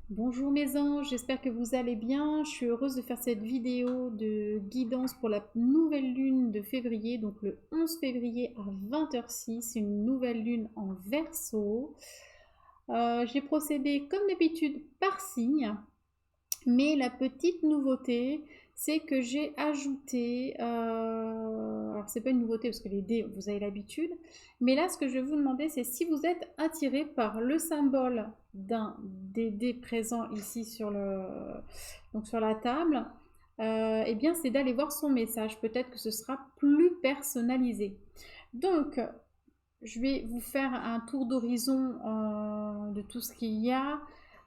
Bonjour mes anges, j'espère que vous allez bien. Je suis heureuse de faire cette vidéo de guidance pour la nouvelle lune de février, donc le 11 février à 20h06, une nouvelle lune en Verseau. J'ai procédé comme d'habitude par signe, mais la petite nouveauté, c'est que j'ai ajouté, alors c'est pas une nouveauté parce que les dés, vous avez l'habitude, mais là ce que je vais vous demander, c'est si vous êtes attiré par le symbole d'un des dés présents ici donc sur la table, eh bien c'est d'aller voir son message. Peut-être que ce sera plus personnalisé. Donc, je vais vous faire un tour d'horizon de tout ce qu'il y a.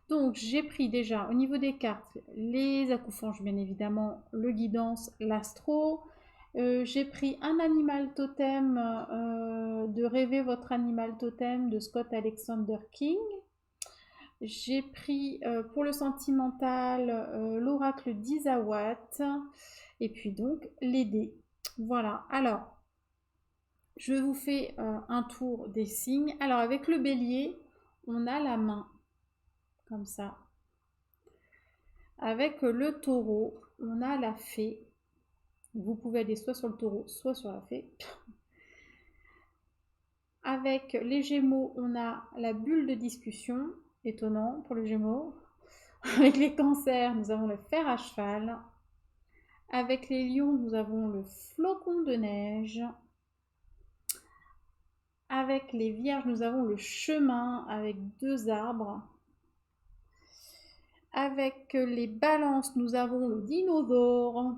Donc, j'ai pris déjà au niveau des cartes les accoufanges, bien évidemment, le guidance, l'astro. J'ai pris un animal totem de Rêver votre animal totem de Scott Alexander King. J'ai pris pour le sentimental l'oracle d'Isawat. Et puis donc les dés. Voilà. Alors, je vous fais un tour des signes. Alors avec le bélier, on a la main, comme ça. Avec le taureau, on a la fée. Vous pouvez aller soit sur le taureau, soit sur la fée. Avec les gémeaux, on a la bulle de discussion. Étonnant pour le gémeaux. Avec les cancers, nous avons le fer à cheval. Avec les lions, nous avons le flocon de neige. Avec les vierges, nous avons le chemin avec deux arbres. Avec les balances, nous avons le dinosaure.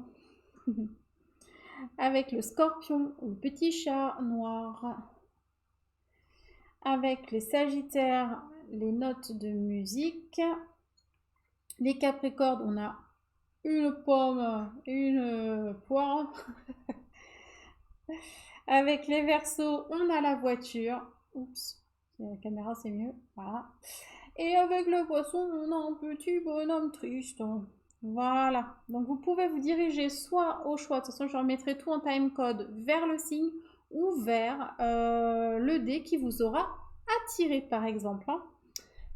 Avec le scorpion, le petit chat noir. Avec les sagittaires, les notes de musique. Les capricornes, on a une pomme, une poire. Avec les verseaux, on a la voiture. Oups, la caméra c'est mieux. Voilà. Et avec le poisson, on a un petit bonhomme triste. Voilà. Donc vous pouvez vous diriger soit au choix, de toute façon je remettrai tout en timecode, vers le signe ou vers le dé qui vous aura attiré par exemple.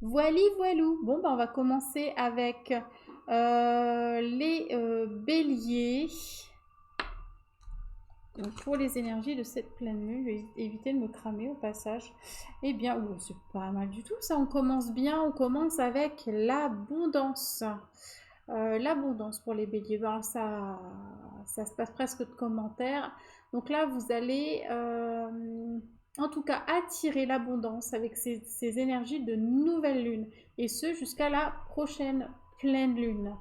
Voili voilou. Bon, ben on va commencer avec les béliers. Donc pour les énergies de cette pleine lune, je vais éviter de me cramer au passage. Eh bien, oh, c'est pas mal du tout ça, on commence bien, on commence avec l'abondance. L'abondance pour les béliers, ben, ça se passe presque de commentaires. Donc là, vous allez en tout cas attirer l'abondance avec ces énergies de nouvelle lune. Et ce, jusqu'à la prochaine pleine lune.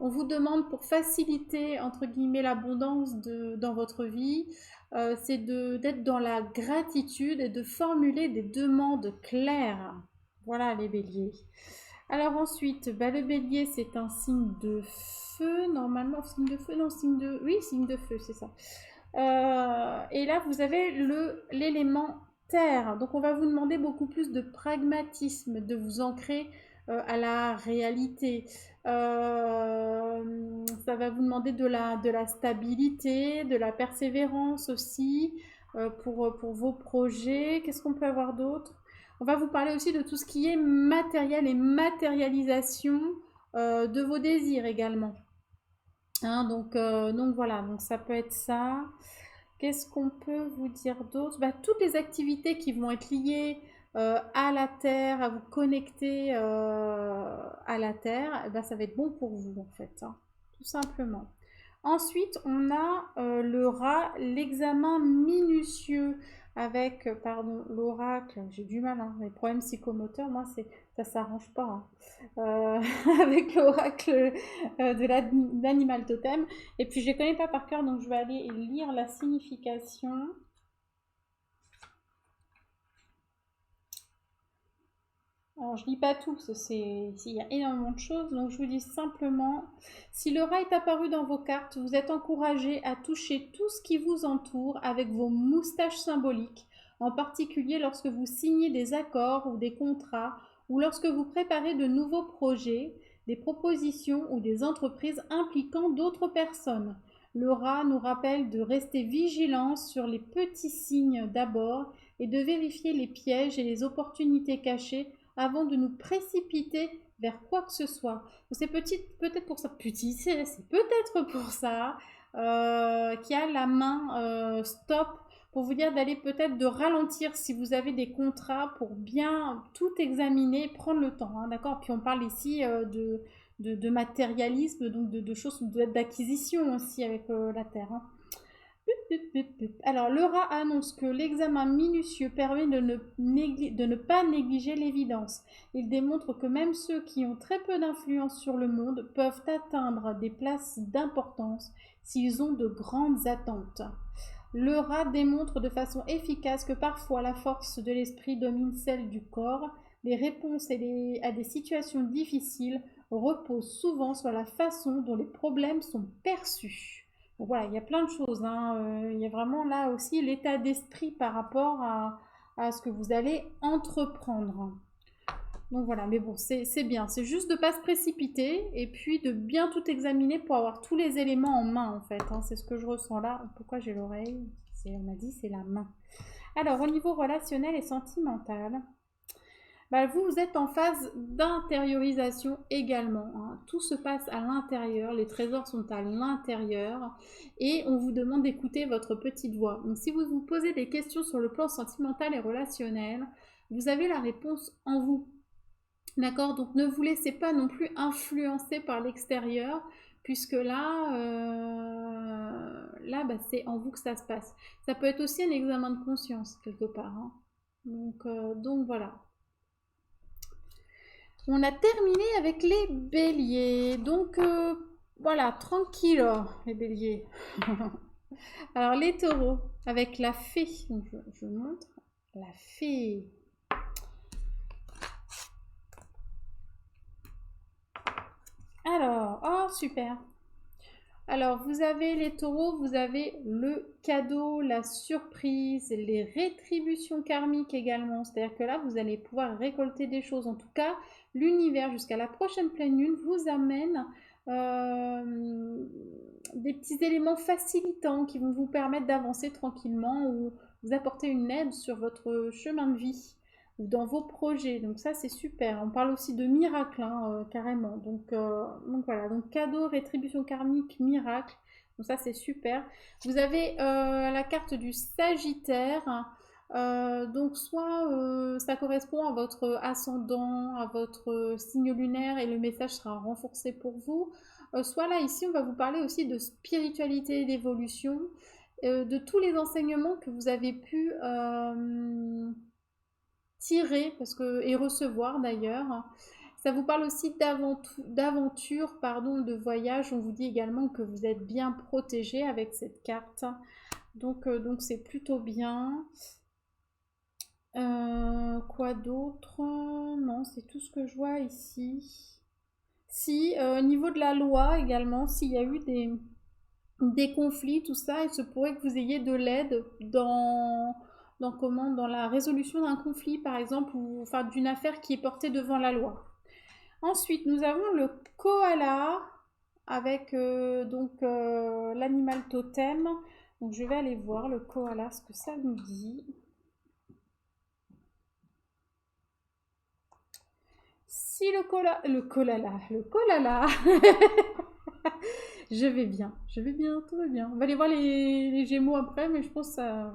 On vous demande pour faciliter, entre guillemets, l'abondance dans votre vie, c'est d'être dans la gratitude et de formuler des demandes claires. Voilà les béliers. Alors ensuite, bah, le bélier, c'est un signe de feu, normalement, signe de feu, non, signe de... Oui, signe de feu, c'est ça. Et là, vous avez l'élément terre. Donc on va vous demander beaucoup plus de pragmatisme, de vous ancrer à la réalité. Ça va vous demander de la stabilité, de la persévérance aussi pour vos projets. Qu'est-ce qu'on peut avoir d'autre? On va vous parler aussi de tout ce qui est matériel et matérialisation de vos désirs également. Hein, donc voilà, donc ça peut être ça. Qu'est-ce qu'on peut vous dire d'autre? Bah, toutes les activités qui vont être liées à la Terre, à vous connecter à la Terre, eh ben, ça va être bon pour vous en fait, hein, tout simplement. Ensuite, on a le rat, l'examen minutieux avec, pardon, l'oracle. J'ai du mal, hein, les problèmes psychomoteurs, moi, ça s'arrange pas, hein. Avec l'oracle de l'animal totem. Et puis, je ne les connais pas par cœur, donc je vais aller lire la signification. Alors, je lis pas tout, parce que il y a énormément de choses, donc je vous dis simplement, si le rat est apparu dans vos cartes, vous êtes encouragé à toucher tout ce qui vous entoure avec vos moustaches symboliques, en particulier lorsque vous signez des accords ou des contrats, ou lorsque vous préparez de nouveaux projets, des propositions ou des entreprises impliquant d'autres personnes. Le rat nous rappelle de rester vigilants sur les petits signes d'abord et de vérifier les pièges et les opportunités cachées avant de nous précipiter vers quoi que ce soit. C'est peut-être pour ça, c'est peut-être pour ça qu'il y a la main stop pour vous dire d'aller peut-être de ralentir si vous avez des contrats pour bien tout examiner, prendre le temps, hein, d'accord? Puis on parle ici de matérialisme, donc de choses, d'acquisition aussi avec la Terre, hein. Alors, le rat annonce que l'examen minutieux permet de ne pas négliger l'évidence. Il démontre que même ceux qui ont très peu d'influence sur le monde peuvent atteindre des places d'importance s'ils ont de grandes attentes. Le rat démontre de façon efficace que parfois la force de l'esprit domine celle du corps. Les réponses à des situations difficiles reposent souvent sur la façon dont les problèmes sont perçus. Donc voilà, il y a plein de choses, hein. Il y a vraiment là aussi l'état d'esprit par rapport à ce que vous allez entreprendre. Donc voilà, mais bon, c'est bien. C'est juste de ne pas se précipiter et puis de bien tout examiner pour avoir tous les éléments en main, en fait, hein. C'est ce que je ressens là. Pourquoi j'ai l'oreille? On m'a dit c'est la main. Alors, au niveau relationnel et sentimental, bah, vous êtes en phase d'intériorisation également, hein. Tout se passe à l'intérieur, les trésors sont à l'intérieur et on vous demande d'écouter votre petite voix. Donc si vous vous posez des questions sur le plan sentimental et relationnel, vous avez la réponse en vous. D'accord? Donc ne vous laissez pas non plus influencer par l'extérieur, puisque là, bah, c'est en vous que ça se passe. Ça peut être aussi un examen de conscience, quelque part, hein. Donc voilà. On a terminé avec les béliers. Donc voilà, tranquille les béliers. Alors les taureaux, avec la fée. Donc, je montre la fée. Alors, oh super. Alors, vous avez les taureaux, vous avez le cadeau, la surprise, les rétributions karmiques également. C'est-à-dire que là, vous allez pouvoir récolter des choses. En tout cas, l'univers, jusqu'à la prochaine pleine lune, vous amène des petits éléments facilitants qui vont vous permettre d'avancer tranquillement ou vous apporter une aide sur votre chemin de vie ou dans vos projets. Donc ça, c'est super. On parle aussi de miracle, hein, carrément. Donc voilà, donc cadeau, rétribution karmique, miracle. Donc ça, c'est super. Vous avez la carte du Sagittaire. Donc soit ça correspond à votre ascendant, à votre signe lunaire et le message sera renforcé pour vous. Soit là, ici, on va vous parler aussi de spiritualité, d'évolution, de tous les enseignements que vous avez pu tirer et recevoir d'ailleurs. Ça vous parle aussi d'aventure, pardon, de voyage. On vous dit également que vous êtes bien protégé avec cette carte. Donc c'est plutôt bien. Quoi d'autre? Non, c'est tout ce que je vois ici. Si, au niveau de la loi également, s'il y a eu des conflits, tout ça, il se pourrait que vous ayez de l'aide dans la résolution d'un conflit, par exemple, ou enfin, d'une affaire qui est portée devant la loi. Ensuite, nous avons le koala avec l'animal totem. Donc, je vais aller voir le koala, ce que ça nous dit. Si le koala, je vais bien, tout va bien. On va aller voir les Gémeaux après, mais je pense que ça,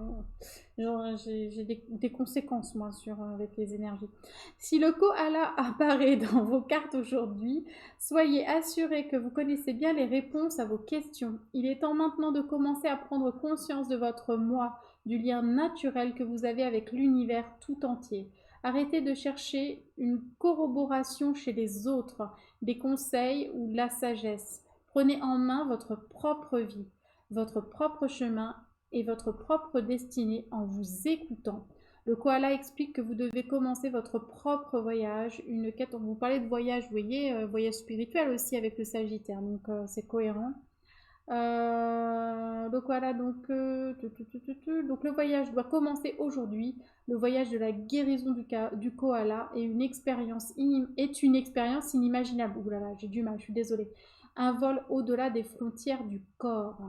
j'ai des conséquences moi avec les énergies. Si le koala apparaît dans vos cartes aujourd'hui, soyez assurés que vous connaissez bien les réponses à vos questions. Il est temps maintenant de commencer à prendre conscience de votre moi, du lien naturel que vous avez avec l'univers tout entier. Arrêtez de chercher une corroboration chez les autres, des conseils ou de la sagesse. Prenez en main votre propre vie, votre propre chemin et votre propre destinée en vous écoutant. Le koala explique que vous devez commencer votre propre voyage, une quête. On vous parlait de voyage, vous voyez, voyage spirituel aussi avec le Sagittaire, donc c'est cohérent. Donc voilà, donc le voyage doit commencer aujourd'hui. Le voyage de la guérison du koala est une expérience inimaginable. Ouh là là, j'ai du mal, je suis désolée. Un vol au-delà des frontières du corps.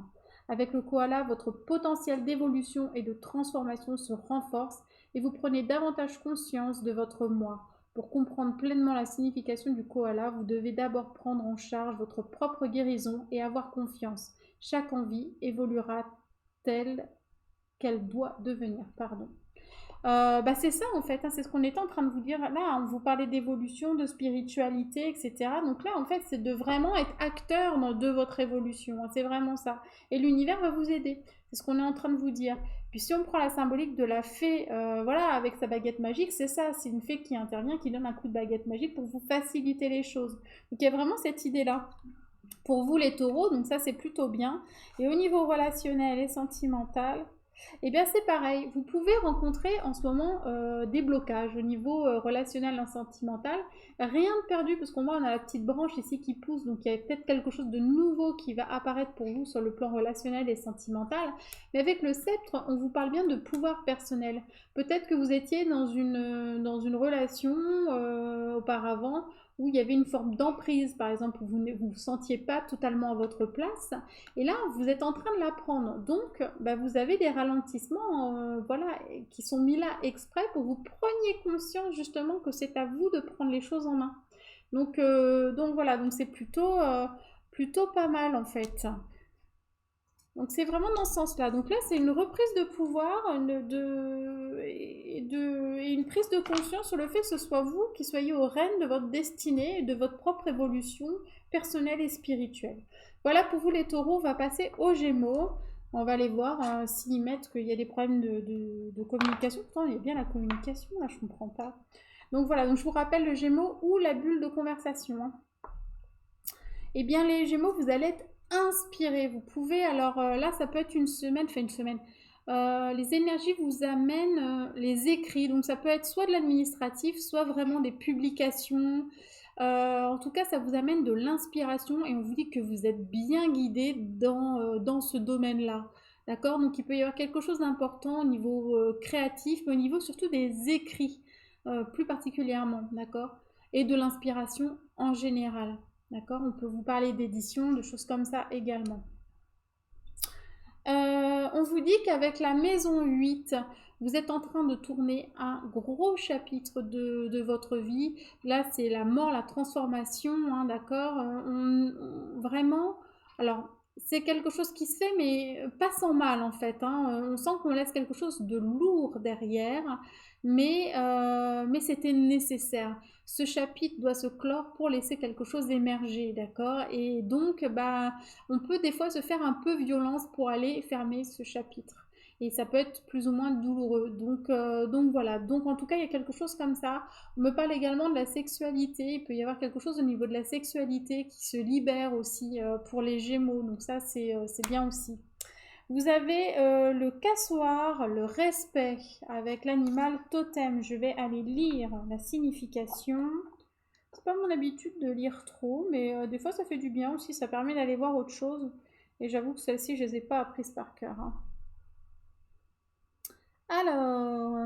Avec le koala, votre potentiel d'évolution et de transformation se renforce et vous prenez davantage conscience de votre moi. Pour comprendre pleinement la signification du koala, vous devez d'abord prendre en charge votre propre guérison et avoir confiance. Chaque envie évoluera telle qu'elle doit devenir. Pardon. C'est ça en fait, hein, c'est ce qu'on était en train de vous dire là, on vous parlait d'évolution, de spiritualité, etc. Donc là en fait c'est de vraiment être acteur de votre évolution, hein, c'est vraiment ça. Et l'univers va vous aider, c'est ce qu'on est en train de vous dire. Puis si on prend la symbolique de la fée, voilà, avec sa baguette magique, c'est ça, c'est une fée qui intervient, qui donne un coup de baguette magique pour vous faciliter les choses. Donc il y a vraiment cette idée-là. Pour vous les taureaux, donc ça c'est plutôt bien. Et au niveau relationnel et sentimental, eh bien c'est pareil, vous pouvez rencontrer en ce moment des blocages au niveau relationnel et sentimental. Rien de perdu parce qu'on voit on a la petite branche ici qui pousse, donc il y a peut-être quelque chose de nouveau qui va apparaître pour vous sur le plan relationnel et sentimental. Mais avec le sceptre, on vous parle bien de pouvoir personnel. Peut-être que vous étiez dans une relation auparavant où il y avait une forme d'emprise, par exemple, où vous ne vous sentiez pas totalement à votre place. Et là, vous êtes en train de l'apprendre. Donc, vous avez des ralentissements voilà, qui sont mis là exprès pour que vous preniez conscience justement que c'est à vous de prendre les choses en main. Donc voilà, donc c'est plutôt pas mal en fait. Donc c'est vraiment dans ce sens-là. Donc là, c'est une reprise de pouvoir et une prise de conscience sur le fait que ce soit vous qui soyez au règne de votre destinée et de votre propre évolution personnelle et spirituelle. Voilà pour vous les taureaux, on va passer aux gémeaux. On va aller voir s'ils mettent qu'il y a des problèmes de communication. Pourtant, il y a bien la communication, là, je ne comprends pas. Donc voilà, donc je vous rappelle le gémeaux ou la bulle de conversation. Hein. Eh bien, les gémeaux, vous allez être inspiré. Vous pouvez, alors là, ça peut être une semaine. Les énergies vous amènent les écrits. Donc, ça peut être soit de l'administratif, soit vraiment des publications. En tout cas, ça vous amène de l'inspiration et on vous dit que vous êtes bien guidé dans ce domaine-là. D'accord? Donc, il peut y avoir quelque chose d'important au niveau créatif, mais au niveau surtout des écrits, plus particulièrement. D'accord? Et de l'inspiration en général. D'accord? On peut vous parler d'édition, de choses comme ça également. On vous dit qu'avec la maison 8, vous êtes en train de tourner un gros chapitre de votre vie. Là, c'est la mort, la transformation, hein, d'accord? Vraiment, alors, c'est quelque chose qui se fait, mais pas sans mal, en fait. Hein. On sent qu'on laisse quelque chose de lourd derrière, mais c'était nécessaire. Ce chapitre doit se clore pour laisser quelque chose émerger, d'accord? Et donc, on peut des fois se faire un peu violence pour aller fermer ce chapitre. Et ça peut être plus ou moins douloureux. Donc voilà. Donc en tout cas, il y a quelque chose comme ça. On me parle également de la sexualité. Il peut y avoir quelque chose au niveau de la sexualité qui se libère aussi pour les Gémeaux. Donc ça, c'est bien aussi. Vous avez le cassoir, le respect avec l'animal totem. Je vais aller lire la signification. C'est pas mon habitude de lire trop, mais des fois ça fait du bien aussi. Ça permet d'aller voir autre chose. Et j'avoue que celle-ci, je les ai pas apprises par cœur. Hein. Alors,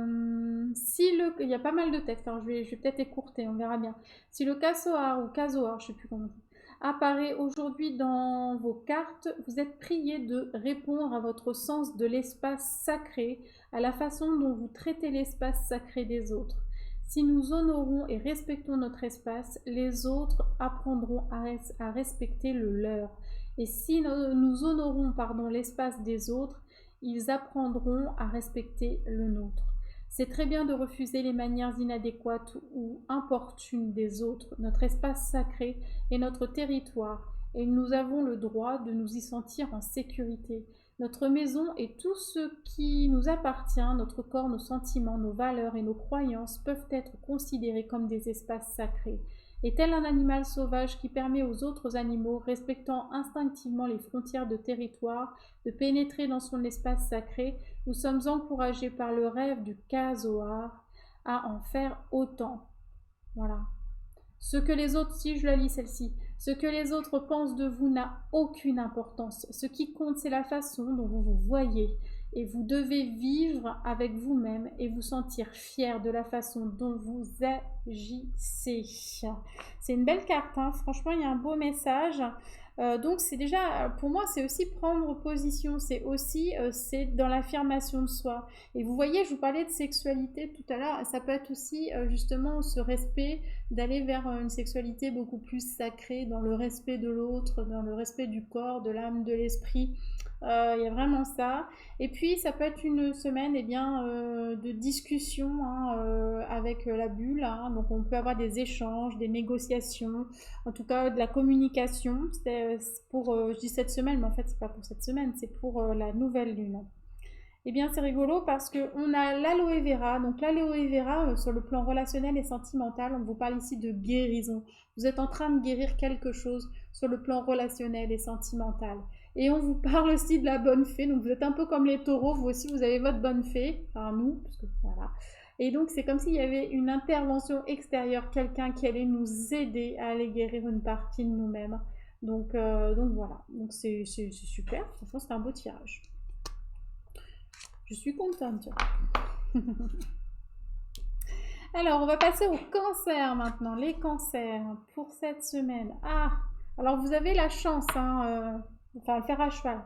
il y a pas mal de textes, alors je vais peut-être écourter, on verra bien. Si le cassoir ou casoar, je sais plus comment on dit, apparaît aujourd'hui dans vos cartes, vous êtes prié de répondre à votre sens de l'espace sacré, à la façon dont vous traitez l'espace sacré des autres. Si nous honorons et respectons notre espace, les autres apprendront à respecter le leur. Et si nous honorons l'espace des autres, ils apprendront à respecter le nôtre. C'est très bien de refuser les manières inadéquates ou importunes des autres. Notre espace sacré est notre territoire et nous avons le droit de nous y sentir en sécurité. Notre maison et tout ce qui nous appartient, notre corps, nos sentiments, nos valeurs et nos croyances peuvent être considérés comme des espaces sacrés. Et tel un animal sauvage qui permet aux autres animaux, respectant instinctivement les frontières de territoire, de pénétrer dans son espace sacré, nous sommes encouragés par le rêve du casoar à en faire autant. Voilà. Ce que les autres, si je la lis celle-ci, ce que les autres pensent de vous n'a aucune importance. Ce qui compte, c'est la façon dont vous vous voyez. Et vous devez vivre avec vous-même et vous sentir fier de la façon dont vous agissez. C'est une belle carte, hein. Franchement, il y a un beau message. Donc c'est déjà, pour moi, c'est aussi prendre position, c'est aussi, c'est dans l'affirmation de soi. Et vous voyez, je vous parlais de sexualité tout à l'heure, ça peut être aussi justement ce respect, d'aller vers une sexualité beaucoup plus sacrée, dans le respect de l'autre, dans le respect du corps, de l'âme, de l'esprit. Il y a vraiment ça. Et puis ça peut être une semaine eh bien, de discussion hein, avec la bulle. Hein. Donc on peut avoir des échanges, des négociations, en tout cas de la communication. C'est pour, je dis cette semaine, mais en fait c'est pas pour cette semaine, c'est pour la nouvelle lune. Eh bien c'est rigolo parce qu'on a l'aloe vera. Donc l'aloe vera sur le plan relationnel et sentimental, on vous parle ici de guérison. Vous êtes en train de guérir quelque chose sur le plan relationnel et sentimental. Et on vous parle aussi de la bonne fée. Donc vous êtes un peu comme les taureaux, vous aussi vous avez votre bonne fée. Enfin nous, parce que voilà. Et donc c'est comme s'il y avait une intervention extérieure, quelqu'un qui allait nous aider à aller guérir une partie de nous-mêmes. Donc voilà, donc c'est super, franchement c'est un beau tirage. Je suis contente. Alors on va passer au cancer maintenant, les cancers pour cette semaine. Ah, alors vous avez la chance, hein, enfin le faire à cheval.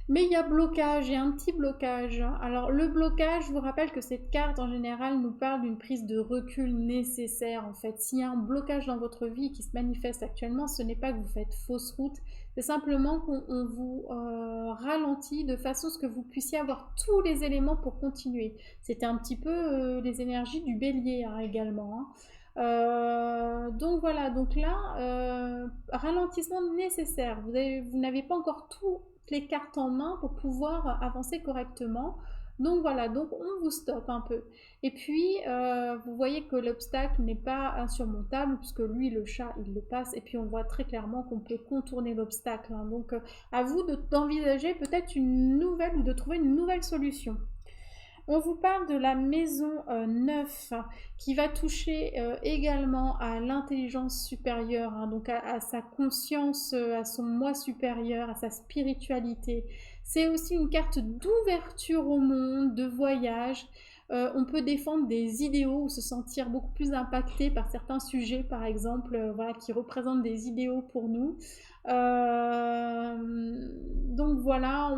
Mais il y a blocage, il y a un petit blocage. Alors le blocage, je vous rappelle que cette carte en général nous parle d'une prise de recul nécessaire en fait. S'il y a un blocage dans votre vie qui se manifeste actuellement, ce n'est pas que vous faites fausse route, c'est simplement qu'on vous ralentit de façon à ce que vous puissiez avoir tous les éléments pour continuer. C'était un petit peu les énergies du bélier hein, également. Hein. Donc voilà, donc là, ralentissement nécessaire. Vous n'avez pas encore toutes les cartes en main pour pouvoir avancer correctement. Donc voilà, donc on vous stoppe un peu. Et puis, vous voyez que l'obstacle n'est pas insurmontable, puisque lui, le chat, il le passe. Et puis, on voit très clairement qu'on peut contourner l'obstacle. Hein. Donc, à vous d'envisager peut-être une nouvelle ou de trouver une nouvelle solution. On vous parle de la maison 9 qui va toucher également à l'intelligence supérieure, hein, donc à sa conscience, à son moi supérieur, à sa spiritualité. C'est aussi une carte d'ouverture au monde, de voyage. On peut défendre des idéaux ou se sentir beaucoup plus impacté par certains sujets, par exemple, voilà, qui représentent des idéaux pour nous. Donc voilà,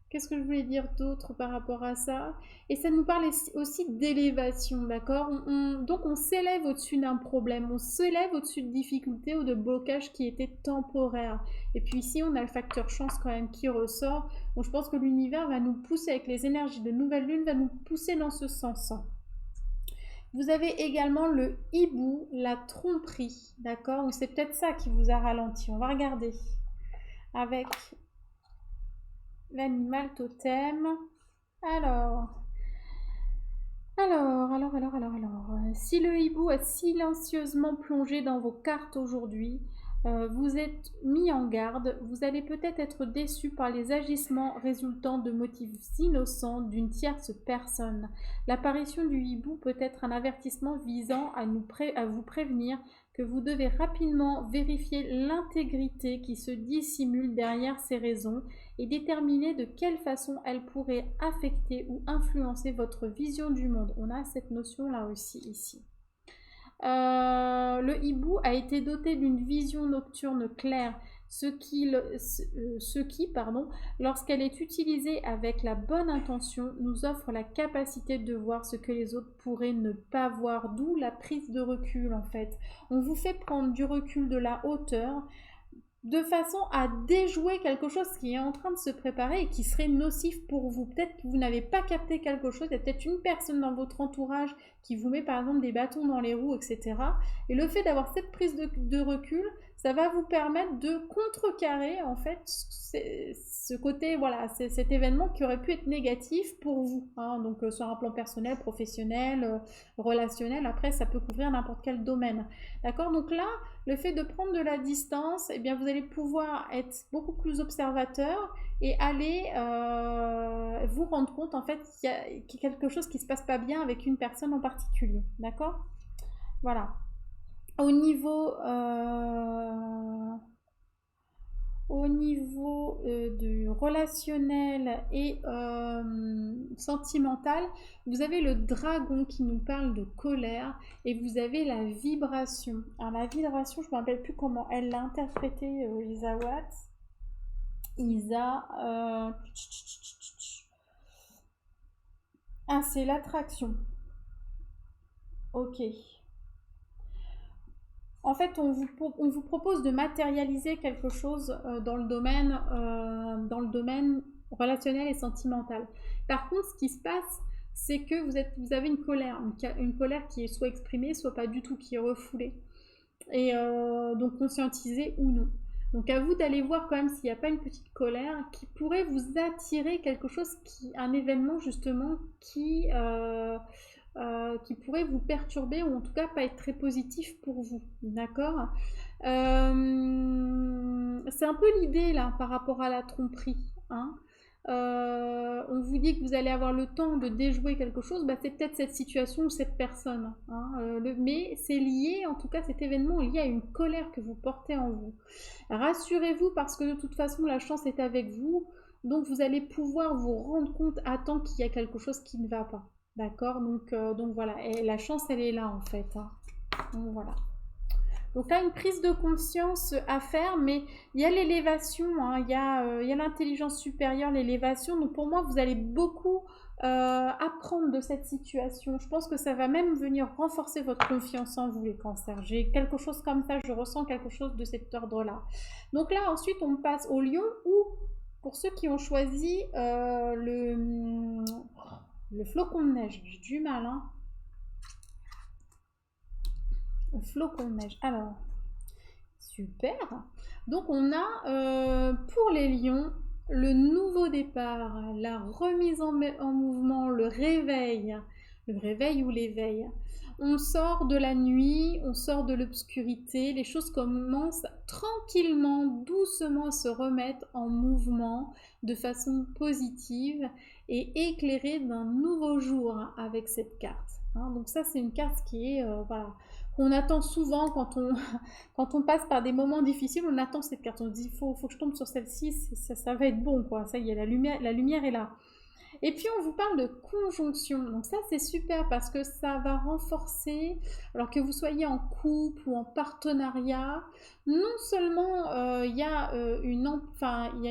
Qu'est-ce que je voulais dire d'autre par rapport à ça? Et ça nous parle aussi d'élévation, d'accord? Donc on s'élève au-dessus d'un problème, on s'élève au-dessus de difficultés ou de blocages qui étaient temporaires. Et puis ici, on a le facteur chance quand même qui ressort. Donc je pense que l'univers va nous pousser, avec les énergies de nouvelle lune, va nous pousser dans ce sens. Vous avez également le hibou, la tromperie, d'accord? Donc c'est peut-être ça qui vous a ralenti. On va regarder avec l'animal totem. Alors, si le hibou est silencieusement plongé dans vos cartes aujourd'hui, vous êtes mis en garde, vous allez peut-être être déçu par les agissements résultant de motifs innocents d'une tierce personne. L'apparition du hibou peut être un avertissement visant à vous prévenir que vous devez rapidement vérifier l'intégrité qui se dissimule derrière ces raisons et déterminer de quelle façon elles pourraient affecter ou influencer votre vision du monde. On a cette notion-là aussi ici. Le hibou a été doté d'une vision nocturne claire, ce qui, lorsqu'elle est utilisée avec la bonne intention, nous offre la capacité de voir ce que les autres pourraient ne pas voir, d'où la prise de recul en fait. On vous fait prendre du recul, de la hauteur, de façon à déjouer quelque chose qui est en train de se préparer et qui serait nocif pour vous. Peut-être que vous n'avez pas capté quelque chose, il y a peut-être une personne dans votre entourage qui vous met par exemple des bâtons dans les roues, etc. Et le fait d'avoir cette prise de recul, ça va vous permettre de contrecarrer en fait ce côté, voilà, cet événement qui aurait pu être négatif pour vous. Hein. Donc sur un plan personnel, professionnel, relationnel, après ça peut couvrir n'importe quel domaine. D'accord? Donc là, le fait de prendre de la distance, eh bien vous allez pouvoir être beaucoup plus observateur et aller vous rendre compte en fait qu'il y a quelque chose qui ne se passe pas bien avec une personne en particulier. D'accord? Voilà. Au niveau Au niveau du relationnel et sentimental, vous avez le dragon qui nous parle de colère et vous avez la vibration. Alors la vibration, je ne me rappelle plus comment elle l'a interprétée, Isa Watts. Isa... Ah, c'est l'attraction. Ok. En fait, on vous propose de matérialiser quelque chose dans le domaine relationnel et sentimental. Par contre, ce qui se passe, c'est que vous avez une colère qui est soit exprimée, soit pas du tout, qui est refoulée. Et donc conscientisée ou non. Donc à vous d'aller voir quand même s'il n'y a pas une petite colère qui pourrait vous attirer quelque chose, un événement justement qui pourrait vous perturber ou en tout cas pas être très positif pour vous. D'accord. C'est un peu l'idée là par rapport à la tromperie. Hein. On vous dit que vous allez avoir le temps de déjouer quelque chose, bah, c'est peut-être cette situation ou cette personne. Hein, mais c'est lié, en tout cas cet événement est lié à une colère que vous portez en vous. Rassurez-vous parce que de toute façon la chance est avec vous, donc vous allez pouvoir vous rendre compte à temps qu'il y a quelque chose qui ne va pas. D'accord, donc voilà, et la chance elle est là en fait. Hein. Donc voilà. Donc là, une prise de conscience à faire, mais il y a l'élévation, hein, il y a l'intelligence supérieure, l'élévation. Donc pour moi, vous allez beaucoup apprendre de cette situation. Je pense que ça va même venir renforcer votre confiance en vous, les cancers. J'ai quelque chose comme ça, je ressens quelque chose de cet ordre-là. Donc là, ensuite, on passe au lion ou pour ceux qui ont choisi le flocon de neige. J'ai du mal, hein. Le flocon de neige. Alors, super. Donc on a pour les lions le nouveau départ, la remise en mouvement, le réveil ou l'éveil. On sort de la nuit, on sort de l'obscurité, les choses commencent tranquillement, doucement à se remettre en mouvement de façon positive et éclairée d'un nouveau jour avec cette carte. Hein, donc ça c'est une carte qui est voilà, qu'on attend souvent quand on passe par des moments difficiles, on attend cette carte. On se dit, faut que je tombe sur celle-ci, ça va être bon, quoi. Ça y est, la lumière est là. Et puis on vous parle de conjonction. Donc ça c'est super parce que ça va renforcer, alors que vous soyez en couple ou en partenariat, non seulement il y a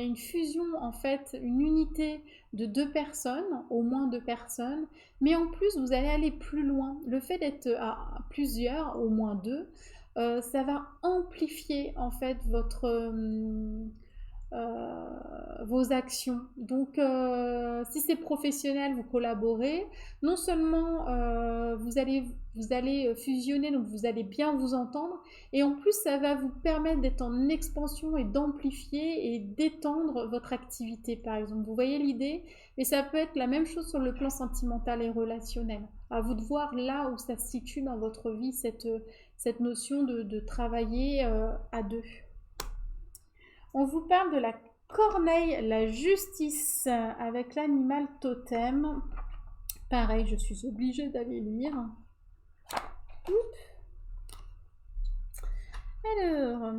une fusion en fait, une unité de deux personnes, au moins deux personnes, mais en plus vous allez aller plus loin. Le fait d'être à plusieurs, au moins deux, ça va amplifier en fait vos actions. Donc, si c'est professionnel, vous collaborez. Non seulement vous allez fusionner, donc vous allez bien vous entendre, et en plus, ça va vous permettre d'être en expansion et d'amplifier et d'étendre votre activité, par exemple. Vous voyez l'idée? Mais ça peut être la même chose sur le plan sentimental et relationnel. À vous de voir là où ça se situe dans votre vie, cette notion de travailler à deux. On vous parle de la corneille, la justice, avec l'animal totem. Pareil, je suis obligée d'aller lire. Alors,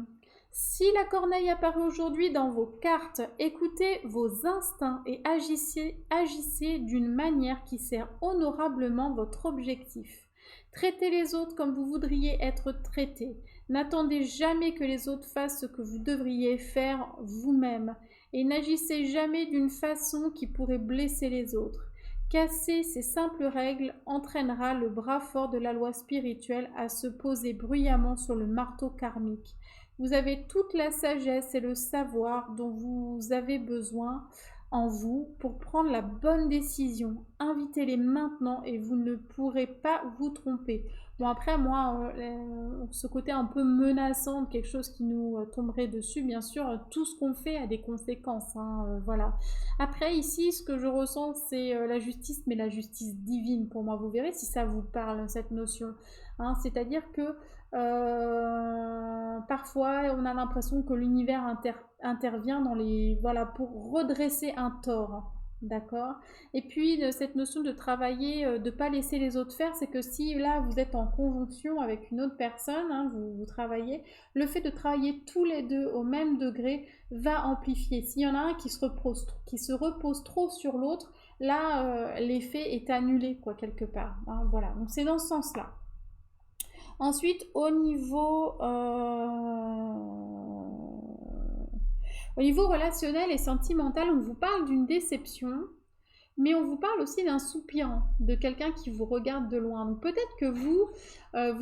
si la corneille apparaît aujourd'hui dans vos cartes, écoutez vos instincts et agissez d'une manière qui sert honorablement votre objectif. Traitez les autres comme vous voudriez être traités. N'attendez jamais que les autres fassent ce que vous devriez faire vous-même et n'agissez jamais d'une façon qui pourrait blesser les autres. Casser ces simples règles entraînera le bras fort de la loi spirituelle à se poser bruyamment sur le marteau karmique. Vous avez toute la sagesse et le savoir dont vous avez besoin en vous pour prendre la bonne décision. Invitez-les maintenant et vous ne pourrez pas vous tromper. Bon après moi, ce côté un peu menaçant, quelque chose qui nous tomberait dessus, bien sûr, tout ce qu'on fait a des conséquences. Hein, voilà. Après ici, ce que je ressens, c'est la justice, mais la justice divine pour moi. Vous verrez si ça vous parle, cette notion. Hein, c'est-à-dire que parfois, on a l'impression que l'univers intervient pour redresser un tort. D'accord. Et puis, cette notion de travailler, de ne pas laisser les autres faire, c'est que si là, vous êtes en conjonction avec une autre personne, hein, vous travaillez, le fait de travailler tous les deux au même degré va amplifier. S'il y en a un qui se repose trop sur l'autre, là, l'effet est annulé, quoi, quelque part. Hein, voilà. Donc, c'est dans ce sens-là. Ensuite, au niveau relationnel et sentimental, on vous parle d'une déception, mais on vous parle aussi d'un soupirant, de quelqu'un qui vous regarde de loin. Donc peut-être que vous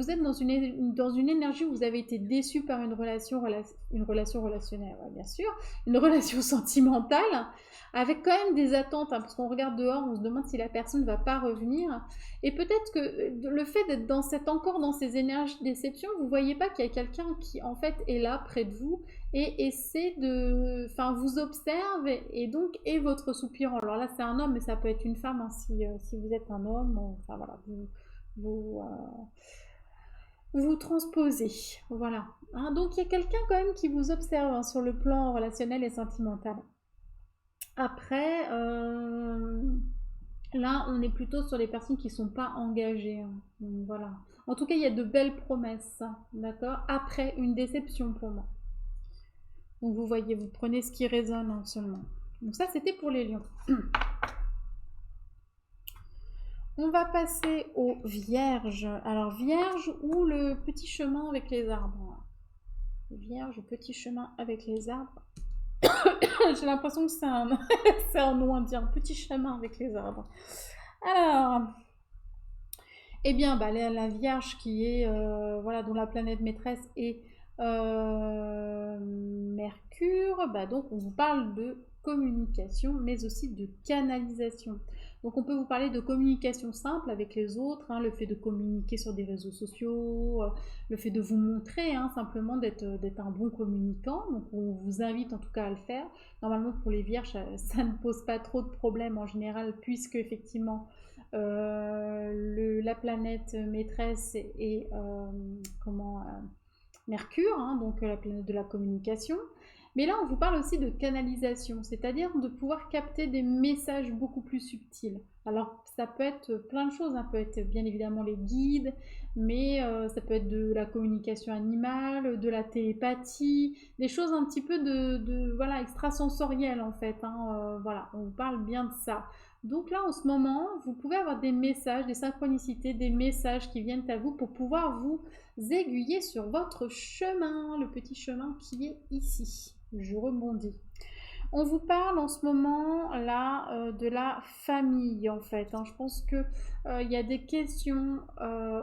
êtes dans une énergie où vous avez été déçu par une relation relationnelle, ouais, bien sûr, une relation sentimentale, avec quand même des attentes, hein, parce qu'on regarde dehors, on se demande si la personne ne va pas revenir. Et peut-être que le fait d'être encore dans ces énergies de déception, vous ne voyez pas qu'il y a quelqu'un qui en fait est là près de vous et essaie de, enfin, vous observe et donc est votre soupirant. Alors là, c'est un homme, mais ça peut être une femme, hein, si vous êtes un homme. Enfin voilà, vous, vous transposez, voilà. Hein, donc il y a quelqu'un quand même qui vous observe, hein, sur le plan relationnel et sentimental. Après, là, on est plutôt sur les personnes qui ne sont pas engagées, hein. Donc, voilà. En tout cas, il y a de belles promesses, hein, d'accord. Après une déception pour moi. Donc vous voyez, vous prenez ce qui résonne, hein, seulement. Donc ça, c'était pour les lions. On va passer aux vierges. Alors vierge ou le petit chemin avec les arbres. Vierge, petit chemin avec les arbres. J'ai l'impression que c'est c'est un nom indien. Petit chemin avec les arbres. Alors, eh bien, bah, la Vierge qui est, voilà, dont la planète maîtresse est Mercure, bah, donc on vous parle de communication, mais aussi de canalisation. Donc on peut vous parler de communication simple avec les autres, hein, le fait de communiquer sur des réseaux sociaux, le fait de vous montrer, hein, simplement d'être un bon communicant. Donc on vous invite en tout cas à le faire. Normalement pour les Vierges, ça ne pose pas trop de problèmes en général, puisque effectivement la planète maîtresse est Mercure, hein, donc la planète de la communication. Mais là, on vous parle aussi de canalisation, c'est-à-dire de pouvoir capter des messages beaucoup plus subtils. Alors, ça peut être plein de choses, hein. Ça peut être bien évidemment les guides, mais ça peut être de la communication animale, de la télépathie, des choses un petit peu voilà, extrasensorielles en fait, hein. Voilà, on vous parle bien de ça. Donc là, en ce moment, vous pouvez avoir des messages, des synchronicités, des messages qui viennent à vous pour pouvoir vous aiguiller sur votre chemin, le petit chemin qui est ici. Je rebondis. On vous parle en ce moment là de la famille en fait, hein. Je pense que il y a des questions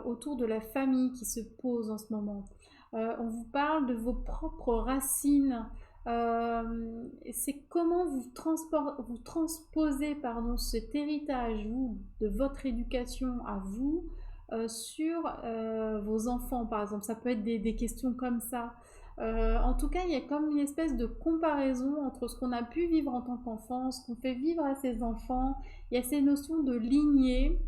autour de la famille qui se posent en ce moment. On vous parle de vos propres racines. C'est comment vous transposez pardon, cet héritage vous, de votre éducation à vous sur vos enfants par exemple. Ça peut être des questions comme ça. En tout cas, il y a comme une espèce de comparaison entre ce qu'on a pu vivre en tant qu'enfant, ce qu'on fait vivre à ses enfants. Il y a ces notions de lignée,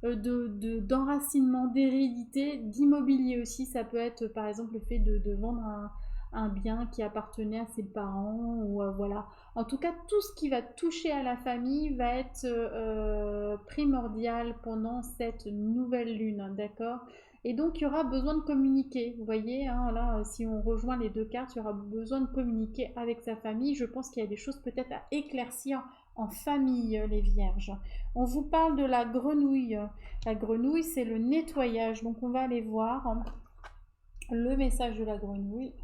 d'enracinement, d'hérédité, d'immobilier aussi. Ça peut être par exemple le fait de vendre un bien qui appartenait à ses parents ou voilà. En tout cas, tout ce qui va toucher à la famille va être primordial pendant cette nouvelle lune, hein, d'accord? Et donc, il y aura besoin de communiquer. Vous voyez, hein, là, si on rejoint les deux cartes, il y aura besoin de communiquer avec sa famille. Je pense qu'il y a des choses peut-être à éclaircir en famille, les vierges. On vous parle de la grenouille. La grenouille, c'est le nettoyage. Donc, on va aller voir, hein, le message de la grenouille.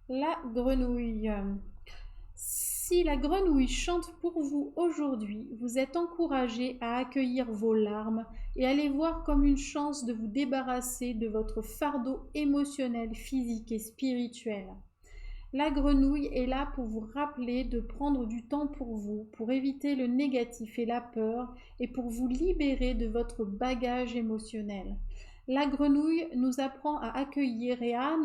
La grenouille. Si la grenouille chante pour vous aujourd'hui, vous êtes encouragé à accueillir vos larmes et à les voir comme une chance de vous débarrasser de votre fardeau émotionnel, physique et spirituel. La grenouille est là pour vous rappeler de prendre du temps pour vous, pour éviter le négatif et la peur et pour vous libérer de votre bagage émotionnel. La grenouille nous apprend à accueillir et à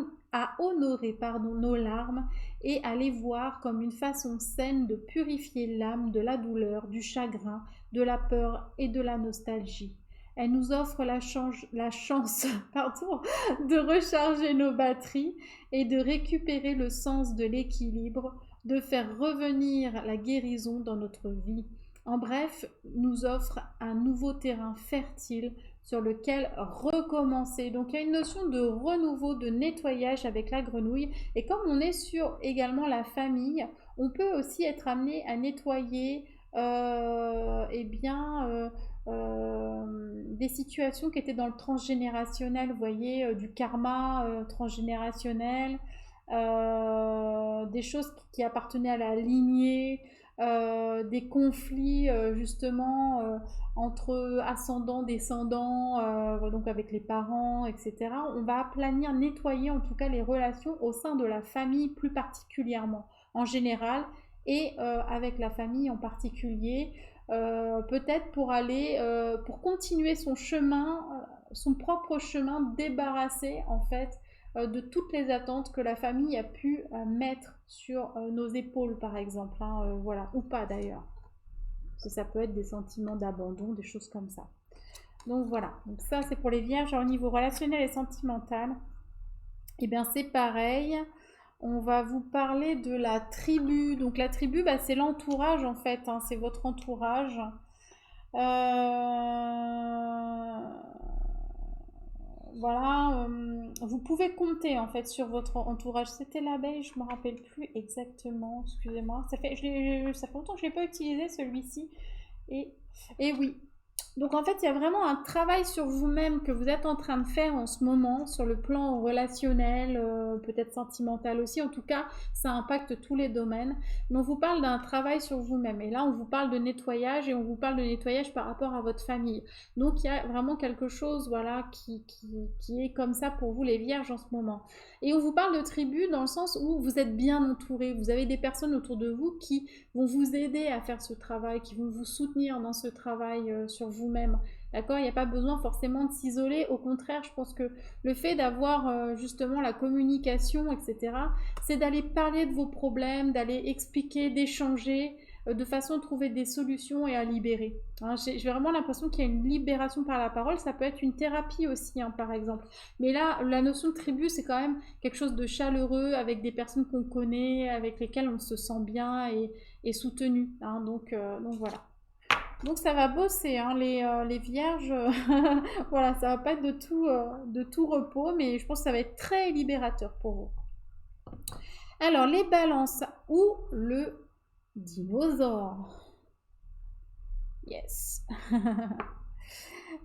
honorer nos larmes et à les voir comme une façon saine de purifier l'âme de la douleur, du chagrin, de la peur et de la nostalgie. Elle nous offre la chance pardon, de recharger nos batteries et de récupérer le sens de l'équilibre de faire revenir la guérison dans notre vie. En bref, nous offre un nouveau terrain fertile sur lequel recommencer. Donc il y a une notion de renouveau, de nettoyage avec la grenouille. Et comme on est sur également la famille, on peut aussi être amené à nettoyer des situations qui étaient dans le transgénérationnel, vous voyez, du karma transgénérationnel, des choses qui appartenaient à la lignée, des conflits justement entre ascendants, descendants, donc avec les parents, etc. On va aplanir, nettoyer en tout cas les relations au sein de la famille plus particulièrement, en général, et avec la famille en particulier, peut-être pour aller, pour continuer son chemin, son propre chemin, débarrassé en fait de toutes les attentes que la famille a pu mettre sur nos épaules par exemple, hein, voilà, ou pas d'ailleurs. Ça peut être des sentiments d'abandon, des choses comme ça. Donc voilà, donc ça c'est pour les vierges. Au niveau relationnel et sentimental, et bien c'est pareil. On va vous parler de la tribu. Donc la tribu, bah, c'est l'entourage en fait, hein, c'est votre entourage. Voilà, vous pouvez compter en fait sur votre entourage. C'était l'abeille, je ne me rappelle plus exactement, excusez-moi. Ça fait longtemps que je ne l'ai pas utilisé celui-ci. Et, et oui. Donc en fait, il y a vraiment un travail sur vous-même que vous êtes en train de faire en ce moment, sur le plan relationnel, peut-être sentimental aussi. En tout cas, ça impacte tous les domaines. Mais on vous parle d'un travail sur vous-même. Et là, on vous parle de nettoyage et on vous parle de nettoyage par rapport à votre famille. Donc il y a vraiment quelque chose voilà, qui est comme ça pour vous les vierges en ce moment. Et on vous parle de tribu dans le sens où vous êtes bien entouré. Vous avez des personnes autour de vous qui vont vous aider à faire ce travail, qui vont vous soutenir dans ce travail sur vous-même. D'accord? Il n'y a pas besoin forcément de s'isoler. Au contraire, je pense que le fait d'avoir justement la communication, etc., c'est d'aller parler de vos problèmes, d'aller expliquer, d'échanger, de façon à trouver des solutions et à libérer. Hein, j'ai vraiment l'impression qu'il y a une libération par la parole. Ça peut être une thérapie aussi, hein, par exemple. Mais là, la notion de tribu, c'est quand même quelque chose de chaleureux, avec des personnes qu'on connaît, avec lesquelles on se sent bien et soutenu. Hein, donc voilà. Donc ça va bosser, hein, les vierges. Voilà, ça va pas être de tout repos, mais je pense que ça va être très libérateur pour vous. Alors, les balances ou le dinosaure. Yes.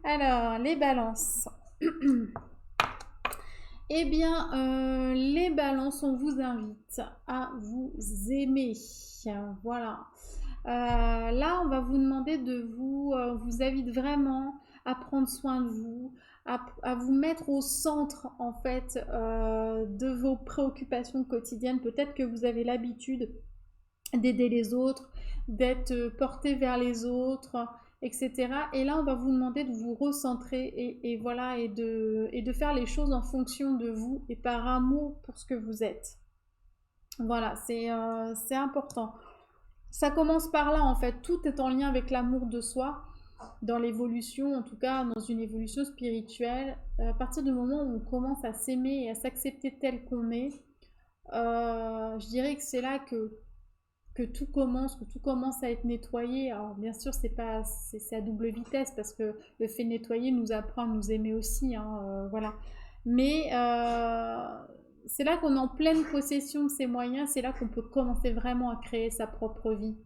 Alors, les balances. Eh bien, les balances, on vous invite à vous aimer. Voilà. Là, on va vous demander de vous invite vraiment à prendre soin de vous, à vous mettre au centre en fait de vos préoccupations quotidiennes. Peut-être que vous avez l'habitude d'aider les autres, d'être porté vers les autres, etc. Et là, on va vous demander de vous recentrer et voilà et de faire les choses en fonction de vous et par amour pour ce que vous êtes. Voilà, c'est important. Ça commence par là en fait, tout est en lien avec l'amour de soi, dans l'évolution, en tout cas dans une évolution spirituelle. À partir du moment où on commence à s'aimer et à s'accepter tel qu'on est, je dirais que c'est là que tout commence à être nettoyé. Alors bien sûr, c'est à double vitesse parce que le fait de nettoyer nous apprend à nous aimer aussi, hein, voilà. Mais c'est là qu'on est en pleine possession de ses moyens, c'est là qu'on peut commencer vraiment à créer sa propre vie.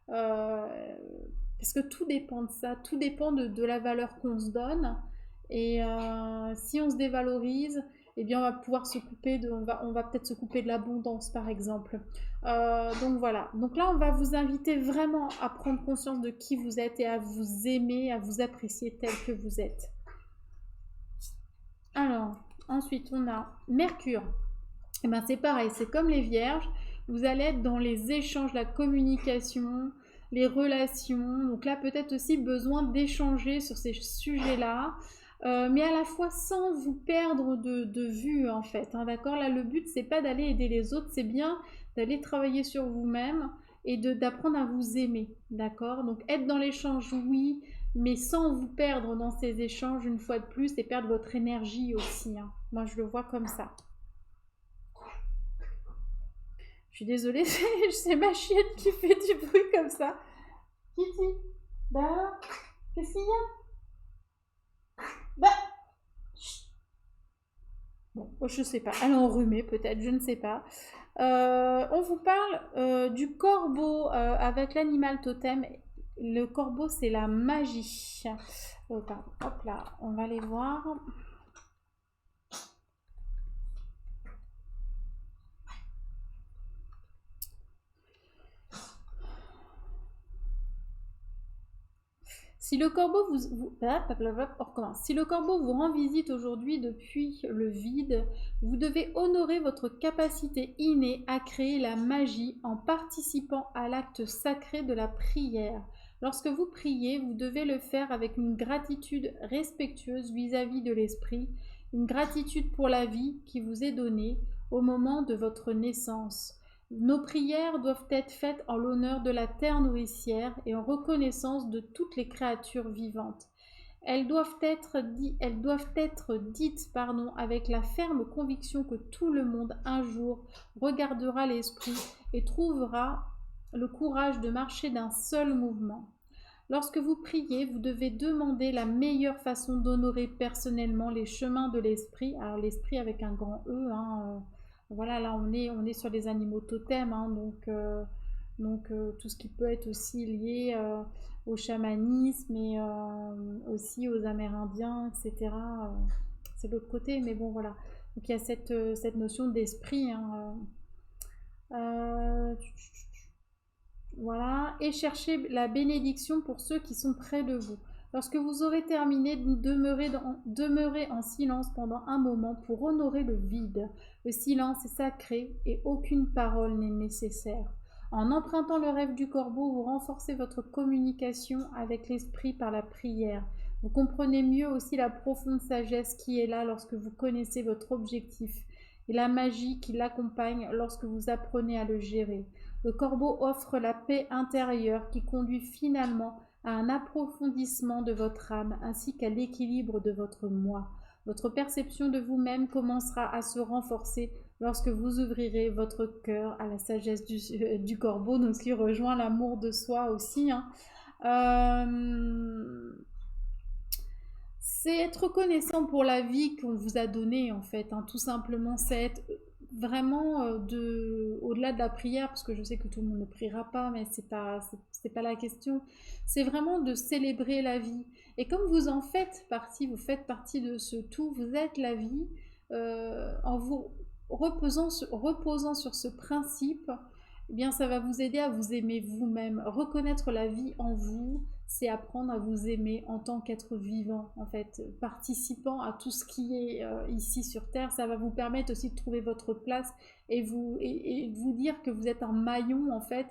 Parce que tout dépend de ça, tout dépend de la valeur qu'on se donne. Et si on se dévalorise, eh bien on va pouvoir se couper on va peut-être se couper de l'abondance par exemple. Donc voilà. Donc là, on va vous inviter vraiment à prendre conscience de qui vous êtes et à vous aimer, à vous apprécier tel que vous êtes. Alors, ensuite, on a Mercure. Et ben c'est pareil, c'est comme les vierges. Vous allez être dans les échanges, la communication, les relations. Donc là, peut-être aussi besoin d'échanger sur ces sujets-là. Mais à la fois sans vous perdre de vue en fait, hein, d'accord? Là le but c'est pas d'aller aider les autres, c'est bien d'aller travailler sur vous-même et d'apprendre à vous aimer, d'accord? Donc être dans l'échange oui, mais sans vous perdre dans ces échanges une fois de plus et perdre votre énergie aussi, hein. Moi je le vois comme ça. Je suis désolée, c'est ma chienne qui fait du bruit comme ça. Kitty, bah, qu'est-ce qu'il y a? Bah, chut. Bon, je sais pas. Elle est enrhumée peut-être, je ne sais pas. On vous parle du corbeau avec l'animal totem. Le corbeau, c'est la magie. Pardon, hop là, on va aller voir. Si le corbeau on recommence. Si le corbeau vous rend visite aujourd'hui depuis le vide, vous devez honorer votre capacité innée à créer la magie en participant à l'acte sacré de la prière. Lorsque vous priez, vous devez le faire avec une gratitude respectueuse vis-à-vis de l'esprit, une gratitude pour la vie qui vous est donnée au moment de votre naissance. Nos prières doivent être faites en l'honneur de la terre nourricière et en reconnaissance de toutes les créatures vivantes. Elles doivent être dites avec la ferme conviction que tout le monde un jour regardera l'esprit et trouvera le courage de marcher d'un seul mouvement. Lorsque vous priez, vous devez demander la meilleure façon d'honorer personnellement les chemins de l'esprit. Alors l'esprit avec un grand E, voilà, là on est sur les animaux totems, tout ce qui peut être aussi lié au chamanisme et aussi aux Amérindiens, etc. C'est l'autre côté, mais bon voilà. Donc il y a cette notion d'esprit. Voilà, et cherchez la bénédiction pour ceux qui sont près de vous. Lorsque vous aurez terminé, demeurez en silence pendant un moment pour honorer le vide. Le silence est sacré et aucune parole n'est nécessaire. En empruntant le rêve du corbeau, vous renforcez votre communication avec l'esprit par la prière. Vous comprenez mieux aussi la profonde sagesse qui est là lorsque vous connaissez votre objectif et la magie qui l'accompagne lorsque vous apprenez à le gérer. Le corbeau offre la paix intérieure qui conduit finalement à un approfondissement de votre âme ainsi qu'à l'équilibre de votre moi. Votre perception de vous-même commencera à se renforcer lorsque vous ouvrirez votre cœur à la sagesse du corbeau, donc ce qui rejoint l'amour de soi aussi. C'est être reconnaissant pour la vie qu'on vous a donnée en fait, tout simplement. C'est être vraiment au-delà de la prière, parce que je sais que tout le monde ne priera pas, mais c'est pas la question. C'est vraiment de célébrer la vie. Et comme vous faites partie de ce tout, vous êtes la vie, en vous reposant sur ce principe, eh bien ça va vous aider à vous aimer vous-même, reconnaître la vie en vous, c'est apprendre à vous aimer en tant qu'être vivant, en fait, participant à tout ce qui est ici sur Terre. Ça va vous permettre aussi de trouver votre place et de vous dire que vous êtes un maillon, en fait,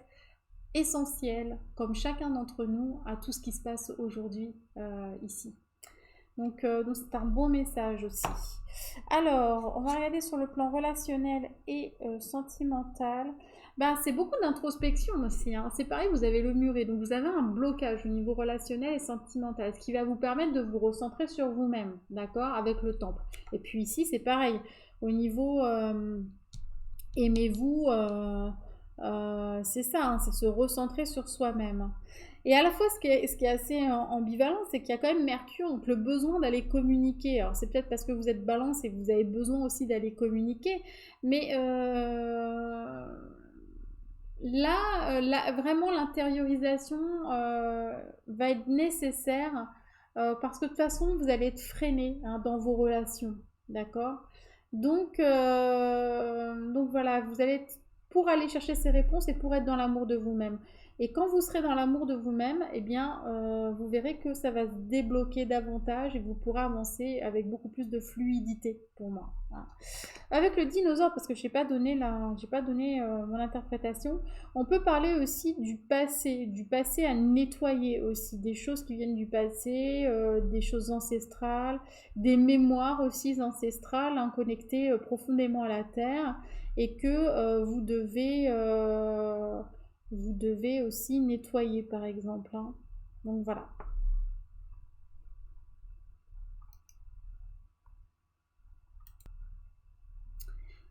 essentiel, comme chacun d'entre nous, à tout ce qui se passe aujourd'hui ici. Donc c'est un bon message aussi. Alors, on va regarder sur le plan relationnel et sentimental. Ben, c'est beaucoup d'introspection aussi. C'est pareil, vous avez le muret, donc vous avez un blocage au niveau relationnel et sentimental, ce qui va vous permettre de vous recentrer sur vous-même, d'accord, avec le temple. Et puis ici, c'est pareil, au niveau aimez-vous, c'est ça, c'est se recentrer sur soi-même. Et à la fois, ce qui est assez ambivalent, c'est qu'il y a quand même Mercure, donc le besoin d'aller communiquer. Alors, c'est peut-être parce que vous êtes balance et que vous avez besoin aussi d'aller communiquer, mais là, vraiment, l'intériorisation va être nécessaire parce que de toute façon, vous allez être freiné dans vos relations, d'accord? Donc voilà, vous allez être pour aller chercher ces réponses et pour être dans l'amour de vous-même. Et quand vous serez dans l'amour de vous-même, eh bien, vous verrez que ça va se débloquer davantage et vous pourrez avancer avec beaucoup plus de fluidité pour moi. Voilà. Avec le dinosaure, parce que j'ai pas donné mon interprétation, on peut parler aussi du passé à nettoyer aussi, des choses qui viennent du passé, des choses ancestrales, des mémoires aussi ancestrales, connectées profondément à la terre, et que vous devez aussi nettoyer, par exemple. Donc voilà.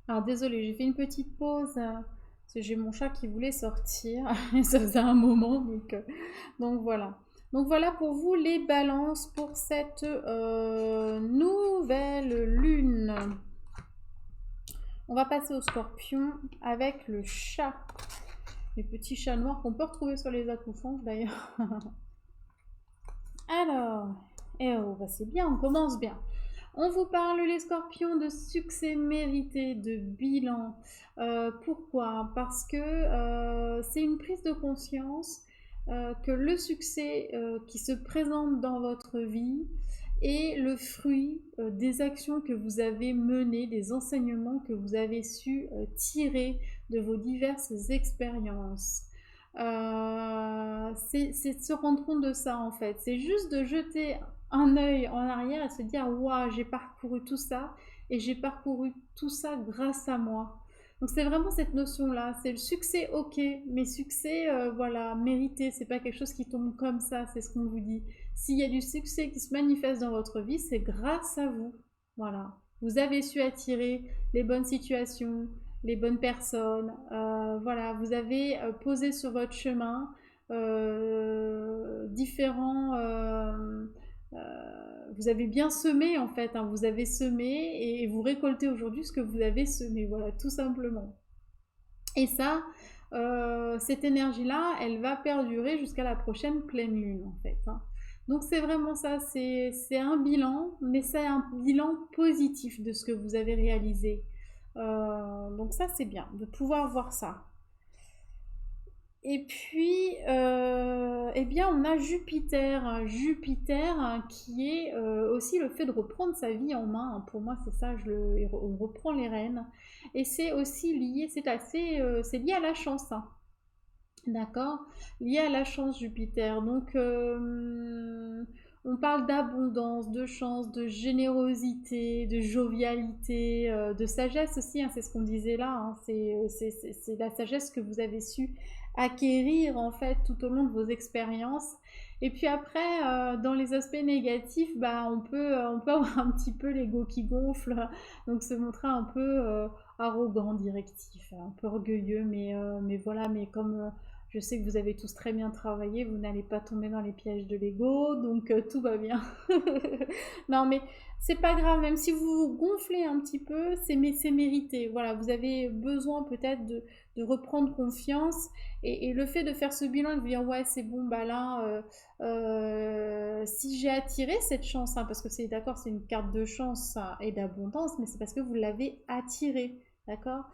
Alors désolée, j'ai fait une petite pause. J'ai mon chat qui voulait sortir, et ça faisait un moment, donc voilà. Donc voilà pour vous les balances pour cette nouvelle lune. On va passer au scorpion avec le chat. Les petits chats noirs qu'on peut retrouver sur les accoufanges d'ailleurs. Alors, bah c'est bien, on commence bien. On vous parle, les scorpions, de succès mérité, de bilan. Pourquoi? Parce que c'est une prise de conscience que le succès qui se présente dans votre vie est le fruit des actions que vous avez menées, des enseignements que vous avez su tirer de vos diverses expériences. C'est de se rendre compte de ça en fait. C'est juste de jeter un œil en arrière et se dire waouh, j'ai parcouru tout ça et j'ai parcouru tout ça grâce à moi. Donc c'est vraiment cette notion là, c'est le succès, ok, mais succès voilà, mérité, c'est pas quelque chose qui tombe comme ça, c'est ce qu'on vous dit. S'il y a du succès qui se manifeste dans votre vie, c'est grâce à vous. Voilà. Vous avez su attirer les bonnes situations, les bonnes personnes, voilà, vous avez posé sur votre chemin différents vous avez bien semé en fait, hein, vous avez semé et vous récoltez aujourd'hui ce que vous avez semé, voilà, tout simplement. Et ça, cette énergie-là, elle va perdurer jusqu'à la prochaine pleine lune en fait. Hein. Donc c'est vraiment ça, c'est un bilan, mais c'est un bilan positif de ce que vous avez réalisé. Donc ça c'est bien, de pouvoir voir ça. Et puis, eh bien, on a Jupiter. Jupiter qui est aussi le fait de reprendre sa vie en main. Pour moi, c'est ça, on reprend les rênes. Et c'est aussi lié, c'est lié à la chance. Hein. D'accord? Lié à la chance, Jupiter. Donc, on parle d'abondance, de chance, de générosité, de jovialité, de sagesse aussi. Hein, c'est ce qu'on disait là. Hein, c'est la sagesse que vous avez su acquérir en fait tout au long de vos expériences. Et puis après, dans les aspects négatifs, bah, on peut avoir un petit peu l'ego qui gonfle, donc se montrer un peu arrogant, directif, un peu orgueilleux, mais voilà, mais comme je sais que vous avez tous très bien travaillé, vous n'allez pas tomber dans les pièges de l'ego, donc tout va bien. Non, mais c'est pas grave, même si vous vous gonflez un petit peu, c'est mérité. Voilà, vous avez besoin peut-être de reprendre confiance et le fait de faire ce bilan et de vous dire ouais c'est bon bah là si j'ai attiré cette chance hein, parce que c'est d'accord c'est une carte de chance ça, et d'abondance mais c'est parce que vous l'avez attiré d'accord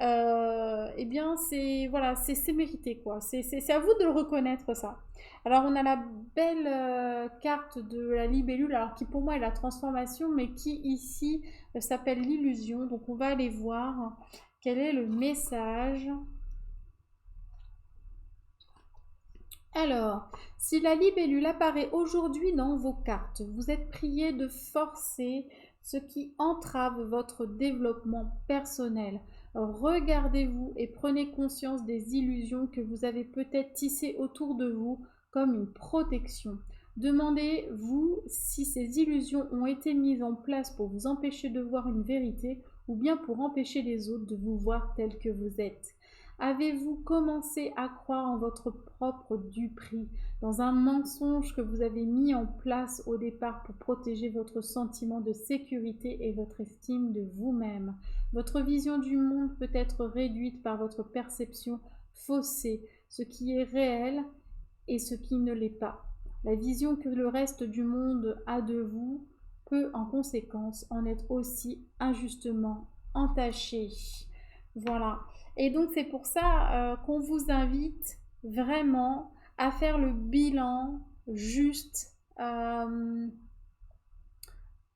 eh bien c'est voilà c'est mérité quoi c'est à vous de le reconnaître ça alors on a la belle carte de la libellule alors qui pour moi est la transformation mais qui ici s'appelle l'illusion donc on va aller voir quel est le message. Alors, si la libellule apparaît aujourd'hui dans vos cartes, vous êtes prié de forcer ce qui entrave votre développement personnel. Regardez-vous et prenez conscience des illusions que vous avez peut-être tissées autour de vous comme une protection. Demandez-vous si ces illusions ont été mises en place pour vous empêcher de voir une vérité ou bien pour empêcher les autres de vous voir tel que vous êtes. Avez-vous commencé à croire en votre propre duperie, dans un mensonge que vous avez mis en place au départ pour protéger votre sentiment de sécurité et votre estime de vous-même? Votre vision du monde peut être réduite par votre perception faussée, ce qui est réel et ce qui ne l'est pas. La vision que le reste du monde a de vous peut en conséquence en être aussi injustement entachée. Voilà. Et donc c'est pour ça qu'on vous invite vraiment à faire le bilan juste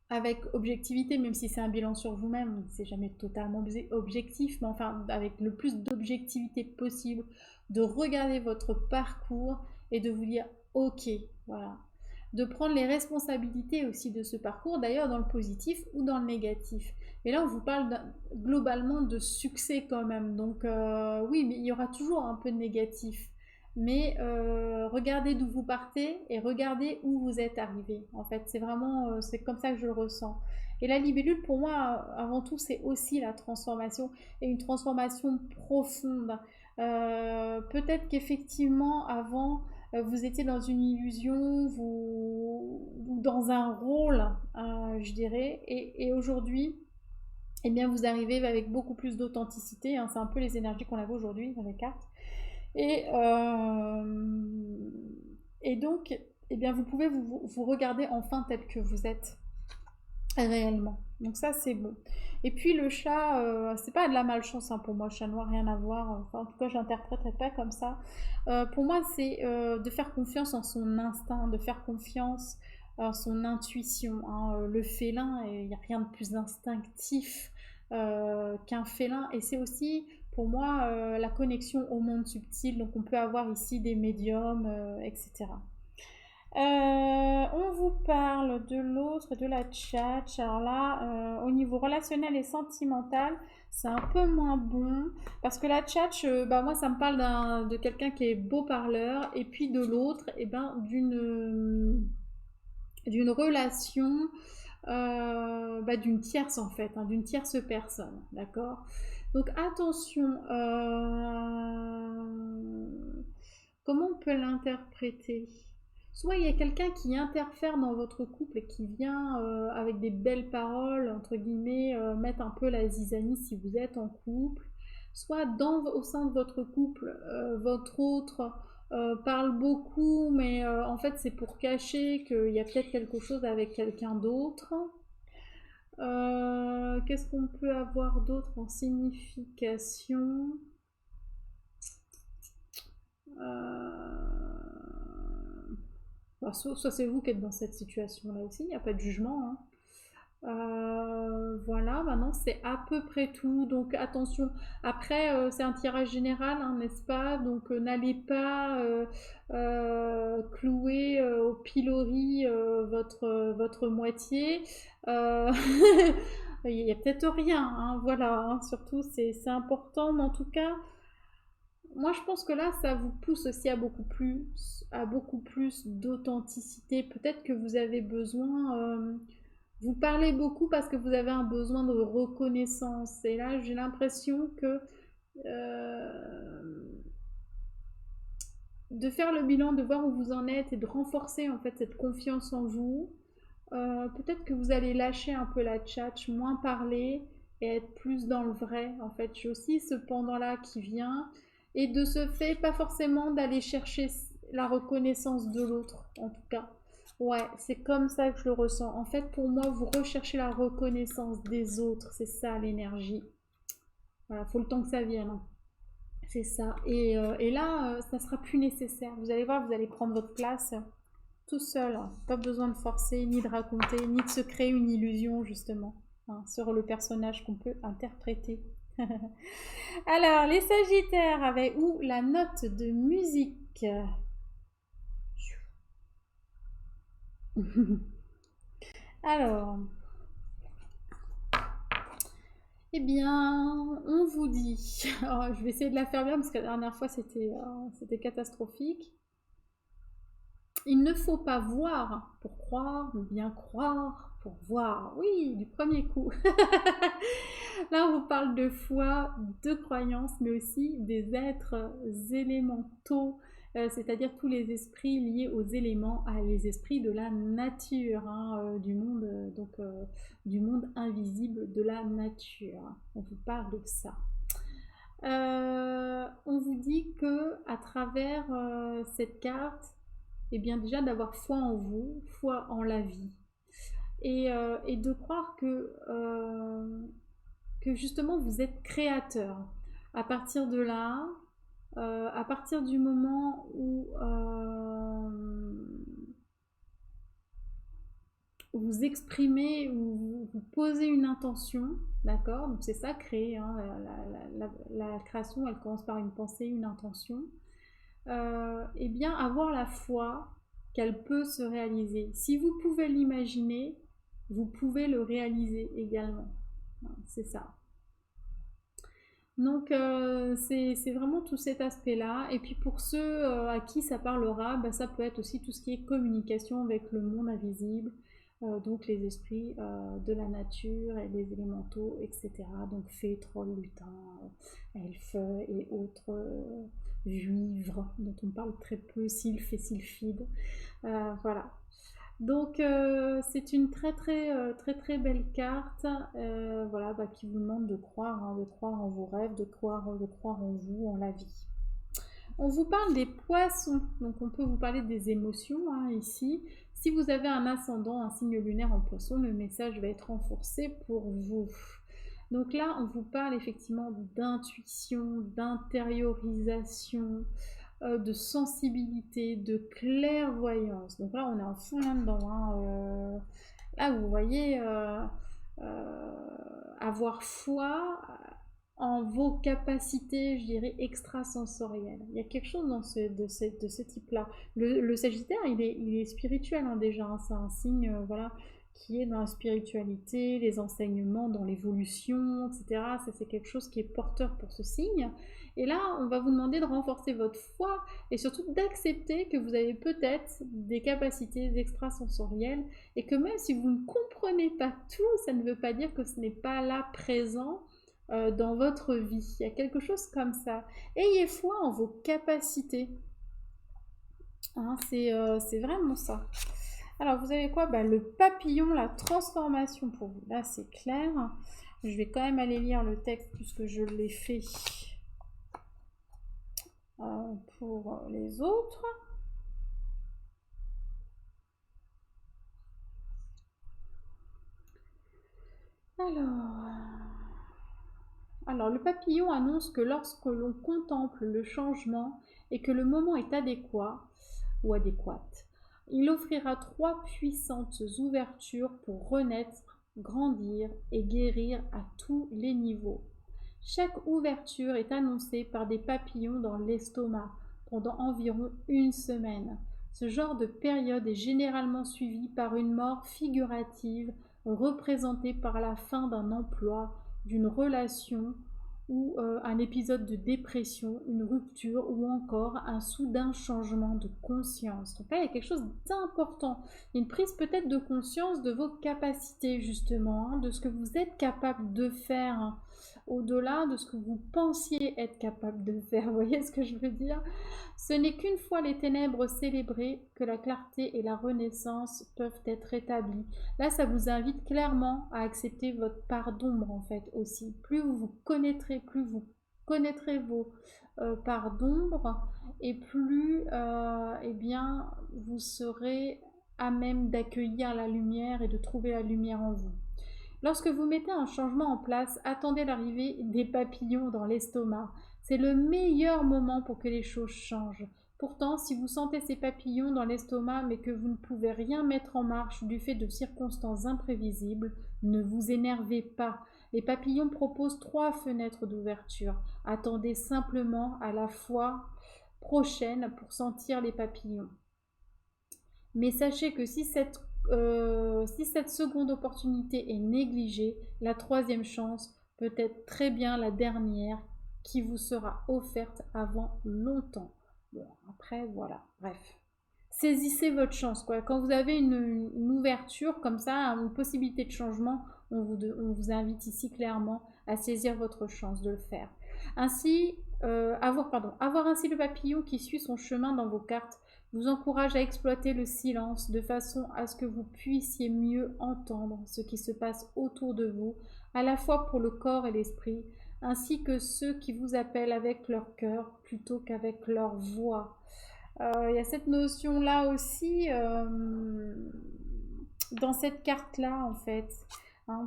avec objectivité, même si c'est un bilan sur vous-même, c'est jamais totalement objectif, mais enfin avec le plus d'objectivité possible, de regarder votre parcours et de vous dire ok, voilà. De prendre les responsabilités aussi de ce parcours, d'ailleurs dans le positif ou dans le négatif. Mais là, on vous parle globalement de succès quand même. Donc oui, mais il y aura toujours un peu de négatif. Mais regardez d'où vous partez et regardez où vous êtes arrivé. En fait, c'est vraiment, c'est comme ça que je le ressens. Et la libellule, pour moi, avant tout, c'est aussi la transformation, et une transformation profonde. Peut-être qu'effectivement, avant, vous étiez dans une illusion, ou dans un rôle, je dirais, et aujourd'hui, eh bien, vous arrivez avec beaucoup plus d'authenticité, hein. C'est un peu les énergies qu'on avait aujourd'hui dans les cartes. Et, et donc, eh bien, vous pouvez vous regarder enfin tel que vous êtes réellement. Donc ça, c'est bon. Et puis le chat, c'est pas de la malchance, hein, pour moi, chat noir, rien à voir. Enfin, en tout cas, je n'interpréterai pas comme ça. Pour moi, c'est de faire confiance en son instinct, de faire confiance en son intuition, hein. Le félin, il n'y a rien de plus instinctif qu'un félin. Et c'est aussi, pour moi, la connexion au monde subtil. Donc on peut avoir ici des médiums, etc. On vous parle de l'autre, de la tchatch. Alors là, au niveau relationnel et sentimental, c'est un peu moins bon. Parce que la tchatch, bah moi, ça me parle de quelqu'un qui est beau parleur. Et puis de l'autre, et ben, d'une relation, bah, d'une tierce en fait, hein, d'une tierce personne. D'accord? Donc attention, comment on peut l'interpréter? Soit il y a quelqu'un qui interfère dans votre couple et qui vient avec des belles paroles, entre guillemets, mettre un peu la zizanie si vous êtes en couple. Soit au sein de votre couple, votre autre parle beaucoup, mais en fait c'est pour cacher qu'il y a peut-être quelque chose avec quelqu'un d'autre. Qu'est-ce qu'on peut avoir d'autre en signification? Soit c'est vous qui êtes dans cette situation-là aussi, il n'y a pas de jugement, hein. Voilà, maintenant c'est à peu près tout. Donc attention, après c'est un tirage général, hein, n'est-ce pas? Donc n'allez pas clouer au pilori votre moitié. Euh, il y a peut-être rien, hein, voilà, hein, surtout c'est important, mais en tout cas, moi, je pense que là, ça vous pousse aussi à beaucoup plus d'authenticité. Peut-être que vous avez besoin, vous parlez beaucoup parce que vous avez un besoin de reconnaissance. Et là, j'ai l'impression que euh, de faire le bilan, de voir où vous en êtes et de renforcer en fait cette confiance en vous. Peut-être que vous allez lâcher un peu la tchatch, moins parler et être plus dans le vrai. En fait, j'ai aussi ce pendant-là qui vient. Et de ce fait, pas forcément d'aller chercher la reconnaissance de l'autre, en tout cas. Ouais, c'est comme ça que je le ressens. En fait, pour moi, vous recherchez la reconnaissance des autres. C'est ça l'énergie. Voilà, faut le temps que ça vienne, hein. C'est ça. Et là, ça sera plus nécessaire. Vous allez voir, vous allez prendre votre place tout seul, hein. Pas besoin de forcer, ni de raconter, ni de se créer une illusion, justement, hein, sur le personnage qu'on peut interpréter. Alors, les Sagittaires avaient où la note de musique? Alors, eh bien, on vous dit. Alors, je vais essayer de la faire bien parce que la dernière fois c'était catastrophique. Il ne faut pas voir pour croire, mais bien croire pour voir. Oui, du premier coup. Là, on vous parle de foi, de croyance, mais aussi des êtres élémentaux, c'est-à-dire tous les esprits liés aux éléments, les esprits de la nature, hein, du monde, du monde invisible de la nature. On vous parle de ça. On vous dit que à travers cette carte, et bien déjà d'avoir foi en vous, foi en la vie, et de croire que justement vous êtes créateur. À partir de là, à partir du moment où vous exprimez ou vous posez une intention, d'accord? Donc c'est ça, créer, hein, la création, elle commence par une pensée, une intention. Eh bien avoir la foi qu'elle peut se réaliser. Si vous pouvez l'imaginer, vous pouvez le réaliser également. C'est ça. Donc c'est vraiment tout cet aspect-là. Et puis pour ceux à qui ça parlera, bah, ça peut être aussi tout ce qui est communication avec le monde invisible, donc les esprits de la nature et les élémentaux, etc. Donc fées, trolls, lutins, elfes et autres juivres, dont on parle très peu, sylphes et sylphides. Voilà. Donc c'est une très belle carte, voilà, qui vous demande de croire en vos rêves, de croire en vous, en la vie. On vous parle des poissons, donc on peut vous parler des émotions ici. Si vous avez un ascendant, un signe lunaire en poisson, le message va être renforcé pour vous. Donc là, on vous parle effectivement d'intuition, d'intériorisation, de sensibilité, de clairvoyance. Donc là, on est en fond là-dedans. Là, vous voyez, avoir foi en vos capacités, je dirais, extrasensorielles. Il y a quelque chose de ce type-là. Le Sagittaire, il est spirituel déjà. C'est un signe, voilà, qui est dans la spiritualité, les enseignements, dans l'évolution, etc. Ça, c'est quelque chose qui est porteur pour ce signe. Et là, on va vous demander de renforcer votre foi et surtout d'accepter que vous avez peut-être des capacités extrasensorielles et que même si vous ne comprenez pas tout, ça ne veut pas dire que ce n'est pas là présent dans votre vie. Il y a quelque chose comme ça. Ayez foi en vos capacités. C'est vraiment ça. Alors, vous avez quoi? Le papillon, la transformation pour vous. Là, c'est clair. Je vais quand même aller lire le texte puisque je l'ai fait pour les autres. Alors, le papillon annonce que lorsque l'on contemple le changement et que le moment est adéquat ou adéquate, il offrira 3 puissantes ouvertures pour renaître, grandir et guérir à tous les niveaux. Chaque ouverture est annoncée par des papillons dans l'estomac pendant environ une semaine. Ce genre de période est généralement suivi par une mort figurative représentée par la fin d'un emploi, d'une relation ou un épisode de dépression, une rupture ou encore un soudain changement de conscience. Donc là, il y a quelque chose d'important. Une prise peut-être de conscience de vos capacités justement, de ce que vous êtes capable de faire au-delà de ce que vous pensiez être capable de faire. Vous voyez ce que je veux dire? Ce n'est qu'une fois les ténèbres célébrées que la clarté et la renaissance peuvent être rétablies. Là, ça vous invite clairement à accepter votre part d'ombre en fait aussi. Plus vous connaîtrez vos parts d'ombre et plus eh bien, vous serez à même d'accueillir la lumière et de trouver la lumière en vous. Lorsque vous mettez un changement en place, attendez l'arrivée des papillons dans l'estomac. C'est le meilleur moment pour que les choses changent. Pourtant, si vous sentez ces papillons dans l'estomac mais que vous ne pouvez rien mettre en marche du fait de circonstances imprévisibles, ne vous énervez pas. Les papillons proposent 3 fenêtres d'ouverture. Attendez simplement à la fois prochaine pour sentir les papillons. Mais sachez que si cette seconde opportunité est négligée, la 3e chance peut être très bien la dernière qui vous sera offerte avant longtemps. Bon, après, voilà, bref. Saisissez votre chance, quoi. Quand vous avez une ouverture comme ça, une possibilité de changement, on vous invite ici clairement à saisir votre chance de le faire. Ainsi, avoir ainsi le papillon qui suit son chemin dans vos cartes vous encourage à exploiter le silence de façon à ce que vous puissiez mieux entendre ce qui se passe autour de vous, à la fois pour le corps et l'esprit, ainsi que ceux qui vous appellent avec leur cœur plutôt qu'avec leur voix. Il y a cette notion-là aussi dans cette carte-là, en fait.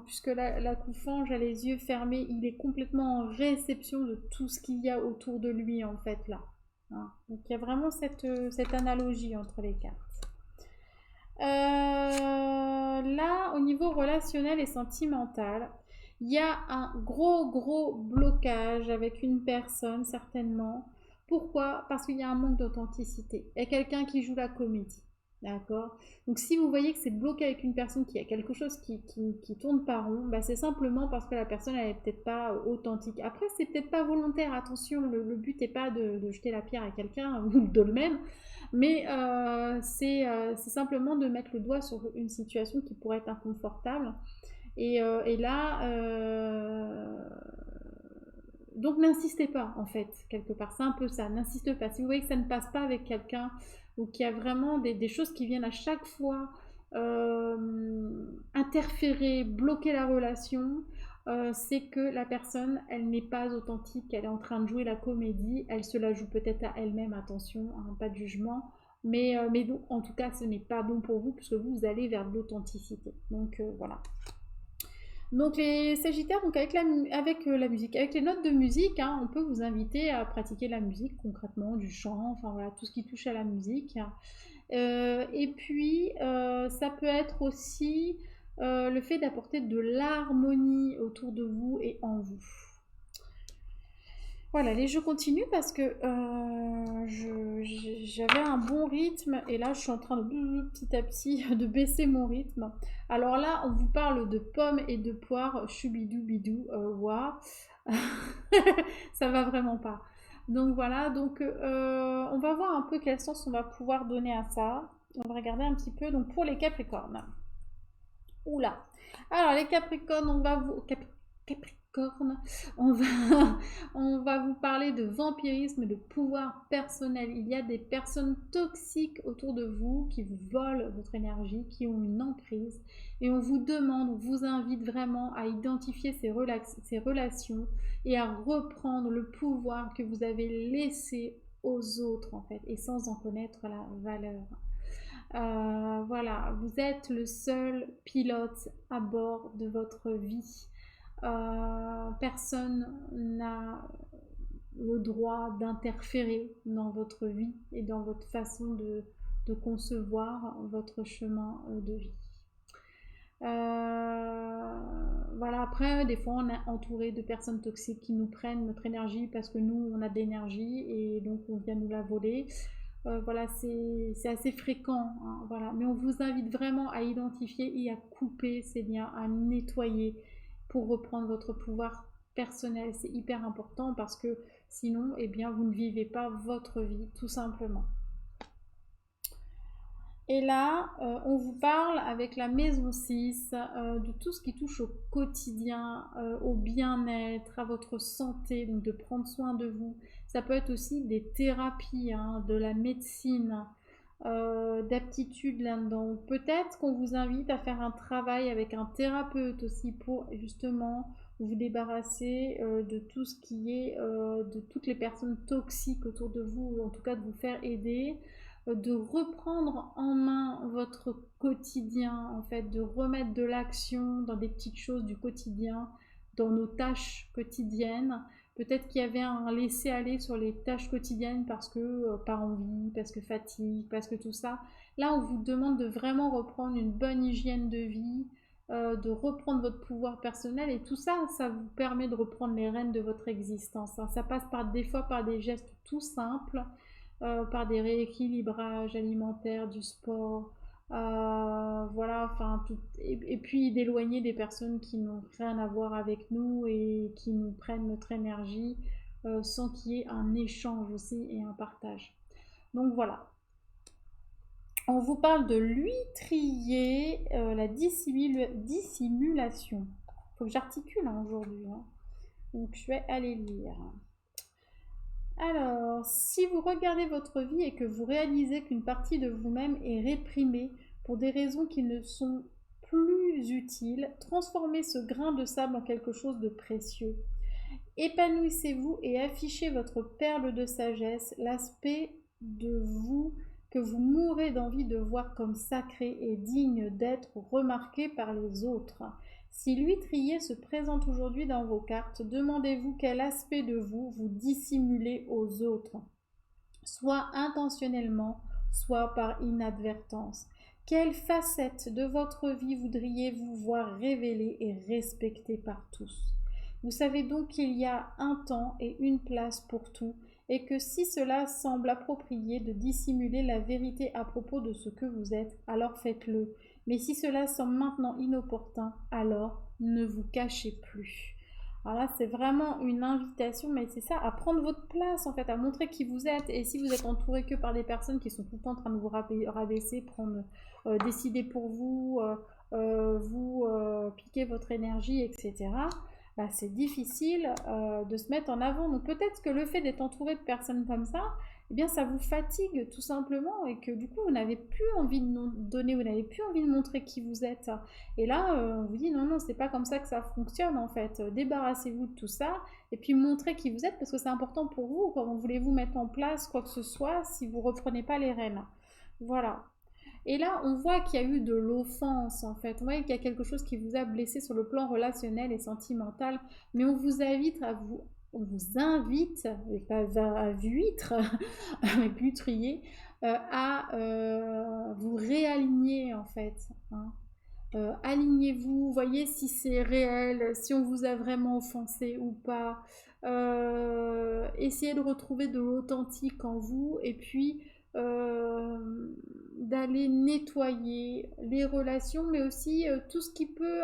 Puisque la coufange a les yeux fermés, il est complètement en réception de tout ce qu'il y a autour de lui, en fait, là. Donc il y a vraiment cette analogie entre les cartes. Là, au niveau relationnel et sentimental, il y a un gros blocage avec une personne, certainement. Pourquoi? Parce qu'il y a un manque d'authenticité. Il y a quelqu'un qui joue la comédie. D'accord? Donc si vous voyez que c'est bloqué avec une personne qui a quelque chose qui tourne pas rond, bah, c'est simplement parce que la personne elle est peut-être pas authentique. Après, c'est peut-être pas volontaire, attention, le but n'est pas de jeter la pierre à quelqu'un ou le dolmen, mais c'est simplement de mettre le doigt sur une situation qui pourrait être inconfortable. Et là, donc n'insistez pas en fait, quelque part. C'est un peu ça, n'insistez pas. Si vous voyez que ça ne passe pas avec quelqu'un ou qu'il y a vraiment des choses qui viennent à chaque fois interférer, bloquer la relation, c'est que la personne, elle n'est pas authentique, elle est en train de jouer la comédie, elle se la joue peut-être à elle-même, attention, hein, pas de jugement, mais donc, en tout cas, ce n'est pas bon pour vous puisque vous allez vers de l'authenticité. Donc voilà. Donc les Sagittaires, donc avec la musique, avec les notes de musique, hein, on peut vous inviter à pratiquer la musique concrètement, du chant, enfin voilà, tout ce qui touche à la musique. Et puis ça peut être aussi le fait d'apporter de l'harmonie autour de vous et en vous. Voilà, les jeux continuent parce que j'avais un bon rythme et là je suis en train de petit à petit de baisser mon rythme. Alors là, on vous parle de pommes et de poires, chubidou bidou, waouh, ça va vraiment pas. Donc voilà, donc on va voir un peu quel sens on va pouvoir donner à ça. On va regarder un petit peu. Donc pour les Capricornes. Oula. Alors les Capricornes, on va vous Capricorne, on va on va vous parler de vampirisme et de pouvoir personnel. Il y a des personnes toxiques autour de vous qui vous volent votre énergie, qui ont une emprise et on vous demande, on vous invite vraiment à identifier ces relations et à reprendre le pouvoir que vous avez laissé aux autres en fait et sans en connaître la valeur. Voilà, vous êtes le seul pilote à bord de votre vie. Personne n'a le droit d'interférer dans votre vie et dans votre façon de concevoir votre chemin de vie. Voilà, après, des fois, on est entouré de personnes toxiques qui nous prennent notre énergie parce que nous, on a de l'énergie et donc on vient nous la voler. Voilà, c'est assez fréquent, hein, voilà. Mais on vous invite vraiment à identifier et à couper ces liens, à nettoyer pour reprendre votre pouvoir personnel. C'est hyper important parce que sinon, eh bien, vous ne vivez pas votre vie, tout simplement. Et là, on vous parle avec la maison 6 de tout ce qui touche au quotidien, au bien-être, à votre santé, donc de prendre soin de vous. Ça peut être aussi des thérapies, hein, de la médecine, d'aptitudes là-dedans. Peut-être qu'on vous invite à faire un travail avec un thérapeute aussi pour justement vous débarrasser de tout ce qui est, de toutes les personnes toxiques autour de vous, ou en tout cas de vous faire aider de reprendre en main votre quotidien, en fait, de remettre de l'action dans des petites choses du quotidien, dans nos tâches quotidiennes. Peut-être qu'il y avait un laisser-aller sur les tâches quotidiennes parce que pas envie, parce que fatigue, parce que tout ça. Là, on vous demande de vraiment reprendre une bonne hygiène de vie, de reprendre votre pouvoir personnel et tout ça, ça vous permet de reprendre les rênes de votre existence, hein. Ça passe des fois par des gestes tout simples, par des rééquilibrages alimentaires, du sport, voilà, enfin, et puis d'éloigner des personnes qui n'ont rien à voir avec nous et qui nous prennent notre énergie sans qu'il y ait un échange aussi et un partage. Donc voilà. On vous parle de l'huîtrier, la dissimulation. Il faut que j'articule hein, aujourd'hui. Hein. Donc je vais aller lire. Alors, si vous regardez votre vie et que vous réalisez qu'une partie de vous-même est réprimée pour des raisons qui ne sont plus utiles, transformez ce grain de sable en quelque chose de précieux. Épanouissez-vous et affichez votre perle de sagesse, l'aspect de vous que vous mourrez d'envie de voir comme sacré et digne d'être remarqué par les autres. Si l'huîtrier se présente aujourd'hui dans vos cartes, demandez-vous quel aspect de vous vous dissimulez aux autres, soit intentionnellement, soit par inadvertance. Quelle facette de votre vie voudriez-vous voir révélée et respectée par tous? Vous savez donc qu'il y a un temps et une place pour tout et que si cela semble approprié de dissimuler la vérité à propos de ce que vous êtes, alors faites-le. Mais si cela semble maintenant inopportun, alors ne vous cachez plus. Alors là, c'est vraiment une invitation, mais c'est ça, à prendre votre place en fait, à montrer qui vous êtes. Et si vous êtes entouré que par des personnes qui sont tout le temps en train de vous rabaisser, prendre, décider pour vous, piquer votre énergie, etc., bah, c'est difficile de se mettre en avant. Donc peut-être que le fait d'être entouré de personnes comme ça, eh bien ça vous fatigue tout simplement et que du coup vous n'avez plus envie de donner, vous n'avez plus envie de montrer qui vous êtes. Et là, on vous dit non, non, c'est pas comme ça que ça fonctionne en fait. Débarrassez-vous de tout ça et puis montrez qui vous êtes parce que c'est important pour vous. Comment voulez-vous mettre en place quoi que ce soit si vous reprenez pas les rênes? Voilà. Et là, on voit qu'il y a eu de l'offense, en fait. On voit qu'il y a quelque chose qui vous a blessé sur le plan relationnel et sentimental. Mais on vous invite on vous invite, et pas à vuitre, mais putrier, à vous réaligner, en fait. Hein. Alignez-vous, voyez si c'est réel, si on vous a vraiment offensé ou pas. Essayez de retrouver de l'authentique en vous et puis d'aller nettoyer les relations, mais aussi tout ce qui peut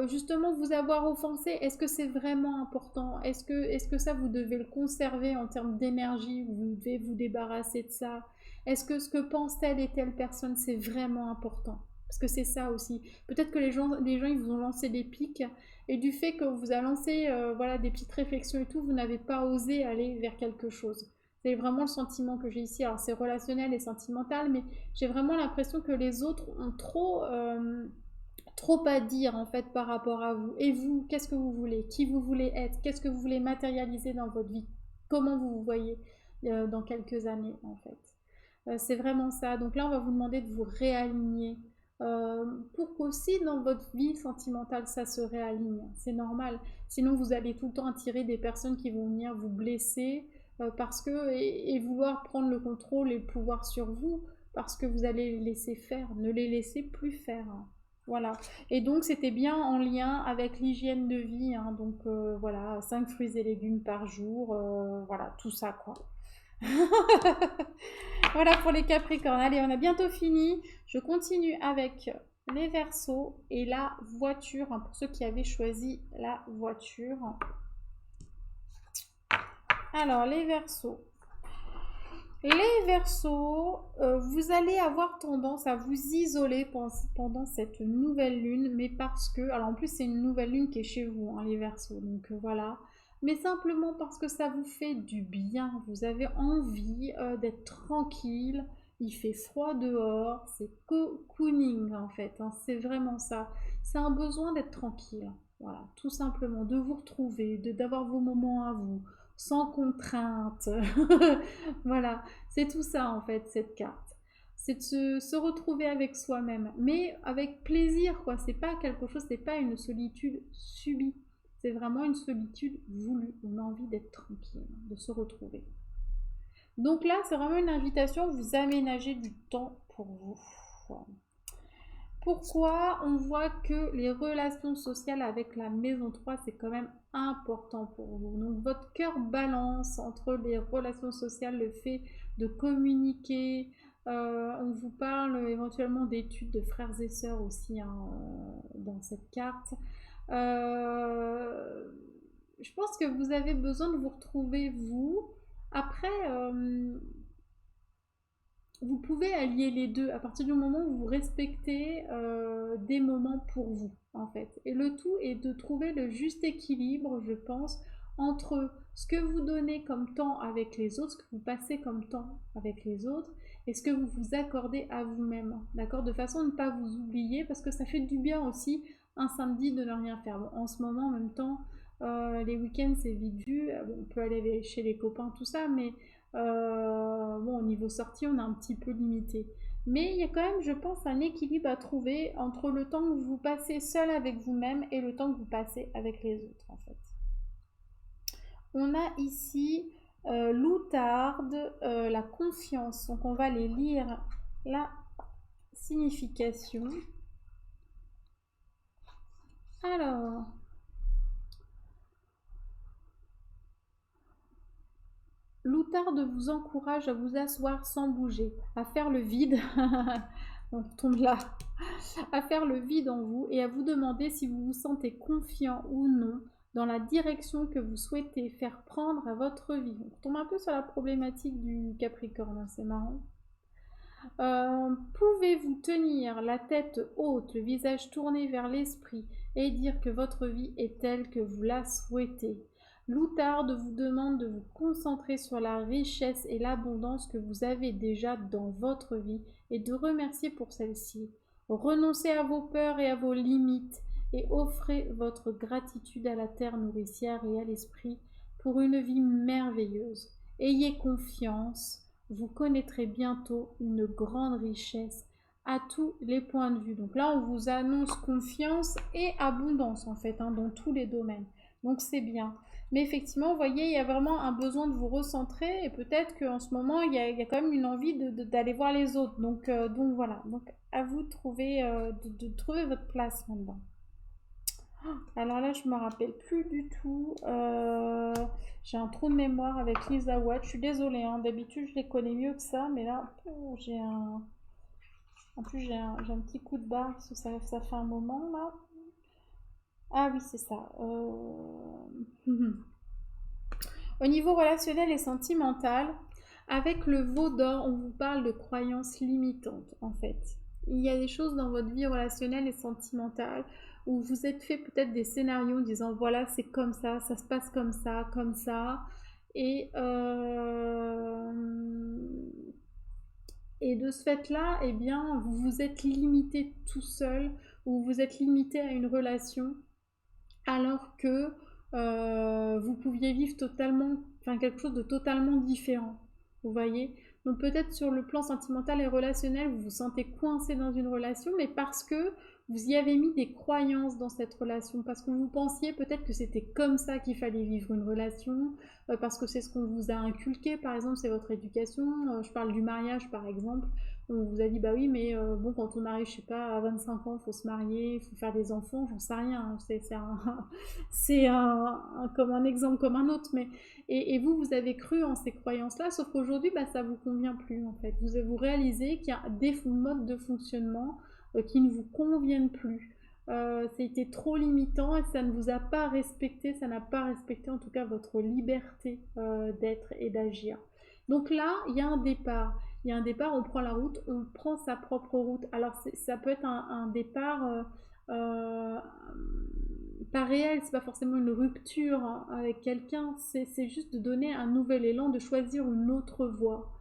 justement vous avoir offensé. Est-ce que c'est vraiment important? Est-ce que ça, vous devez le conserver en termes d'énergie? Vous devez vous débarrasser de ça? Est-ce que ce que pense telle et telle personne, c'est vraiment important? Parce que c'est ça aussi. Peut-être que les gens, ils vous ont lancé des pics, et du fait que vous a lancé voilà, des petites réflexions et tout, vous n'avez pas osé aller vers quelque chose. C'est vraiment le sentiment que j'ai ici. Alors c'est relationnel et sentimental, mais j'ai vraiment l'impression que les autres ont trop à dire en fait par rapport à vous. Et vous, qu'est-ce que vous voulez? Qui vous voulez être? Qu'est-ce que vous voulez matérialiser dans votre vie? Comment vous vous voyez dans quelques années en fait? C'est vraiment ça. Donc là, on va vous demander de vous réaligner pour qu'aussi dans votre vie sentimentale, ça se réaligne. C'est normal. Sinon, vous allez tout le temps attirer des personnes qui vont venir vous blesser parce que et vouloir prendre le contrôle et le pouvoir sur vous parce que vous allez les laisser faire. Ne les laissez plus faire. Hein. Voilà. Et donc, c'était bien en lien avec l'hygiène de vie. Hein. Donc, voilà, 5 fruits et légumes par jour. Voilà, tout ça, quoi. Voilà pour les Capricornes. Allez, on a bientôt fini. Je continue avec les Verseaux et la voiture, hein, pour ceux qui avaient choisi la voiture. Alors, les Verseaux. Les Verseaux, vous allez avoir tendance à vous isoler pendant cette nouvelle lune, mais parce que, alors en plus c'est une nouvelle lune qui est chez vous, hein, les Verseaux, donc voilà, mais simplement parce que ça vous fait du bien, vous avez envie d'être tranquille, il fait froid dehors, c'est cocooning en fait, hein, c'est vraiment ça, c'est un besoin d'être tranquille, voilà, tout simplement, de vous retrouver, d'avoir vos moments à vous, sans contrainte, voilà. C'est tout ça en fait, cette carte. C'est de se retrouver avec soi-même, mais avec plaisir quoi. C'est pas quelque chose, c'est pas une solitude subie. C'est vraiment une solitude voulue. On a envie d'être tranquille, de se retrouver. Donc là, c'est vraiment une invitation à vous aménager du temps pour vous. Voilà. Pourquoi on voit que les relations sociales avec la maison 3, c'est quand même important pour vous. Donc votre cœur balance entre les relations sociales, le fait de communiquer. On vous parle éventuellement d'études de frères et sœurs aussi hein, dans cette carte. Je pense que vous avez besoin de vous retrouver vous. Après, vous pouvez allier les deux à partir du moment où vous respectez des moments pour vous, en fait. Et le tout est de trouver le juste équilibre, je pense, entre ce que vous donnez comme temps avec les autres, ce que vous passez comme temps avec les autres, et ce que vous vous accordez à vous-même, d'accord? De façon à ne pas vous oublier, parce que ça fait du bien aussi un samedi de ne rien faire. Bon, en ce moment, en même temps, les week-ends, c'est vite vu. Bon, on peut aller chez les copains, tout ça, mais bon, au niveau sortie, on est un petit peu limité. Mais il y a quand même, je pense, un équilibre à trouver entre le temps que vous passez seul avec vous-même et le temps que vous passez avec les autres, en fait. On a ici l'outarde, la confiance. Donc, on va les lire la signification. Alors, l'outarde vous encourage à vous asseoir sans bouger, à faire le vide. On tombe là. À faire le vide en vous et à vous demander si vous vous sentez confiant ou non dans la direction que vous souhaitez faire prendre à votre vie. On tombe un peu sur la problématique du Capricorne, hein, c'est marrant. Pouvez-vous tenir la tête haute, le visage tourné vers l'esprit et dire que votre vie est telle que vous la souhaitez? L'outarde vous demande de vous concentrer sur la richesse et l'abondance que vous avez déjà dans votre vie et de remercier pour celle-ci. Renoncez à vos peurs et à vos limites et offrez votre gratitude à la terre nourricière et à l'esprit pour une vie merveilleuse. Ayez confiance, vous connaîtrez bientôt une grande richesse à tous les points de vue. Donc là, on vous annonce confiance et abondance en fait, hein, dans tous les domaines. Donc c'est bien. Mais effectivement, vous voyez, il y a vraiment un besoin de vous recentrer et peut-être qu'en ce moment, il y a quand même une envie d'aller voir les autres. Donc voilà. Donc à vous de trouver, de trouver votre place là-dedans. Alors là, je me rappelle plus du tout. J'ai un trou de mémoire avec Lisa Watt. Je suis désolée, hein. D'habitude, je les connais mieux que ça. Mais là, j'ai un... En plus, j'ai un petit coup de barre parce que ça fait un moment, là. Ah oui, c'est ça. Au niveau relationnel et sentimental, avec le veau d'or, on vous parle de croyances limitantes, en fait. Il y a des choses dans votre vie relationnelle et sentimentale où vous êtes fait peut-être des scénarios en disant voilà, c'est comme ça se passe comme ça. Et, et de ce fait-là, eh bien, vous vous êtes limité tout seul ou vous êtes limité à une relation alors que vous pouviez vivre totalement, enfin quelque chose de totalement différent. Vous voyez? Donc peut-être sur le plan sentimental et relationnel, vous vous sentez coincé dans une relation, mais parce que vous y avez mis des croyances dans cette relation, parce que vous pensiez peut-être que c'était comme ça qu'il fallait vivre une relation, parce que c'est ce qu'on vous a inculqué, par exemple, c'est votre éducation. Je parle du mariage, par exemple. On vous a dit, bah oui, mais bon, quand on arrive, je sais pas, à 25 ans, il faut se marier, il faut faire des enfants, j'en sais rien. Hein. C'est comme un exemple comme un autre. Mais, et vous, vous avez cru en ces croyances-là, sauf qu'aujourd'hui, bah, ça vous convient plus, en fait. Vous réalisez qu'il y a des modes de fonctionnement qui ne vous conviennent plus. C'était trop limitant et ça ne vous a pas respecté, ça n'a pas respecté en tout cas votre liberté d'être et d'agir. Donc là, il y a un départ. Il y a un départ, on prend la route, on prend sa propre route. Alors ça peut être un départ euh, pas réel, c'est pas forcément une rupture avec quelqu'un, c'est juste de donner un nouvel élan, de choisir une autre voie.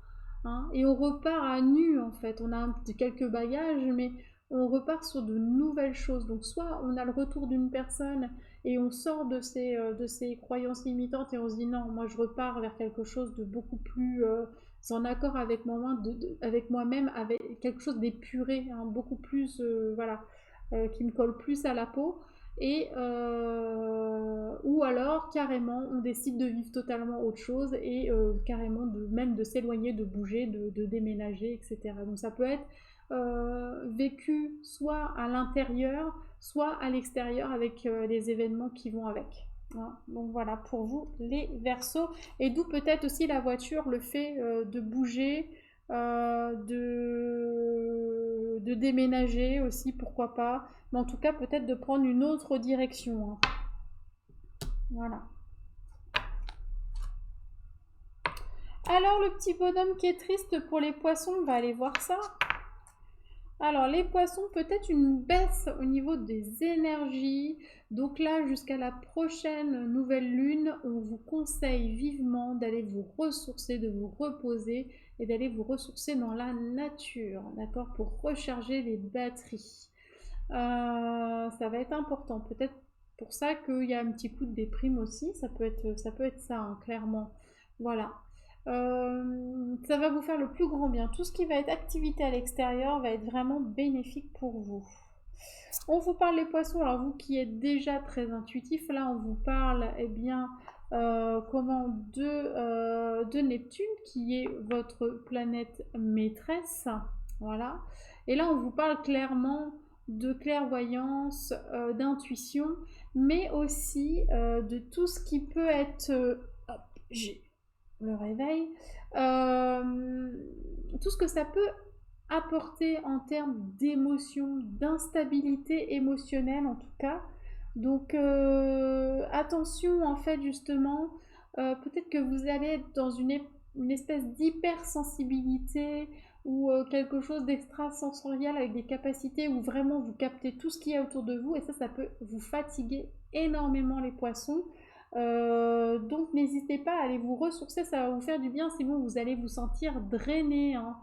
Hein. Et on repart à nu en fait, on a quelques bagages, mais on repart sur de nouvelles choses. Donc soit on a le retour d'une personne et on sort de ces croyances limitantes et on se dit non, moi je repars vers quelque chose de beaucoup plus en accord avec moi-même, avec quelque chose d'épuré, hein, beaucoup plus, voilà, qui me colle plus à la peau. Et ou alors carrément on décide de vivre totalement autre chose et carrément même de s'éloigner, de bouger, de déménager, etc. Donc ça peut être vécu soit à l'intérieur, soit à l'extérieur avec les événements qui vont avec. Hein. Donc voilà pour vous les Verseaux. Et d'où peut-être aussi la voiture, le fait de bouger, de déménager aussi, pourquoi pas. Mais en tout cas, peut-être de prendre une autre direction. Hein. Voilà. Alors, le petit bonhomme qui est triste pour les poissons, on va aller voir ça. Alors, les poissons, peut-être une baisse au niveau des énergies. Donc là, jusqu'à la prochaine nouvelle lune, on vous conseille vivement d'aller vous ressourcer, de vous reposer et d'aller vous ressourcer dans la nature, d'accord, pour recharger les batteries. Ça va être important. Peut-être pour ça qu'il y a un petit coup de déprime aussi. Ça peut être ça, hein, clairement. Voilà. Ça va vous faire le plus grand bien. Tout ce qui va être activité à l'extérieur va être vraiment bénéfique pour vous. On vous parle les poissons, alors vous qui êtes déjà très intuitif, là on vous parle eh bien, de Neptune qui est votre planète maîtresse. Voilà. Et là on vous parle clairement de clairvoyance, d'intuition, mais aussi de tout ce qui peut être... hop, le réveil. Tout ce que ça peut apporter en termes d'émotion, d'instabilité émotionnelle en tout cas. Donc attention en fait justement, peut-être que vous allez être dans une espèce d'hypersensibilité ou quelque chose d'extrasensoriel avec des capacités où vraiment vous captez tout ce qu'il y a autour de vous et ça peut vous fatiguer énormément les poissons. Donc n'hésitez pas à aller vous ressourcer, ça va vous faire du bien, sinon vous allez vous sentir drainé, hein.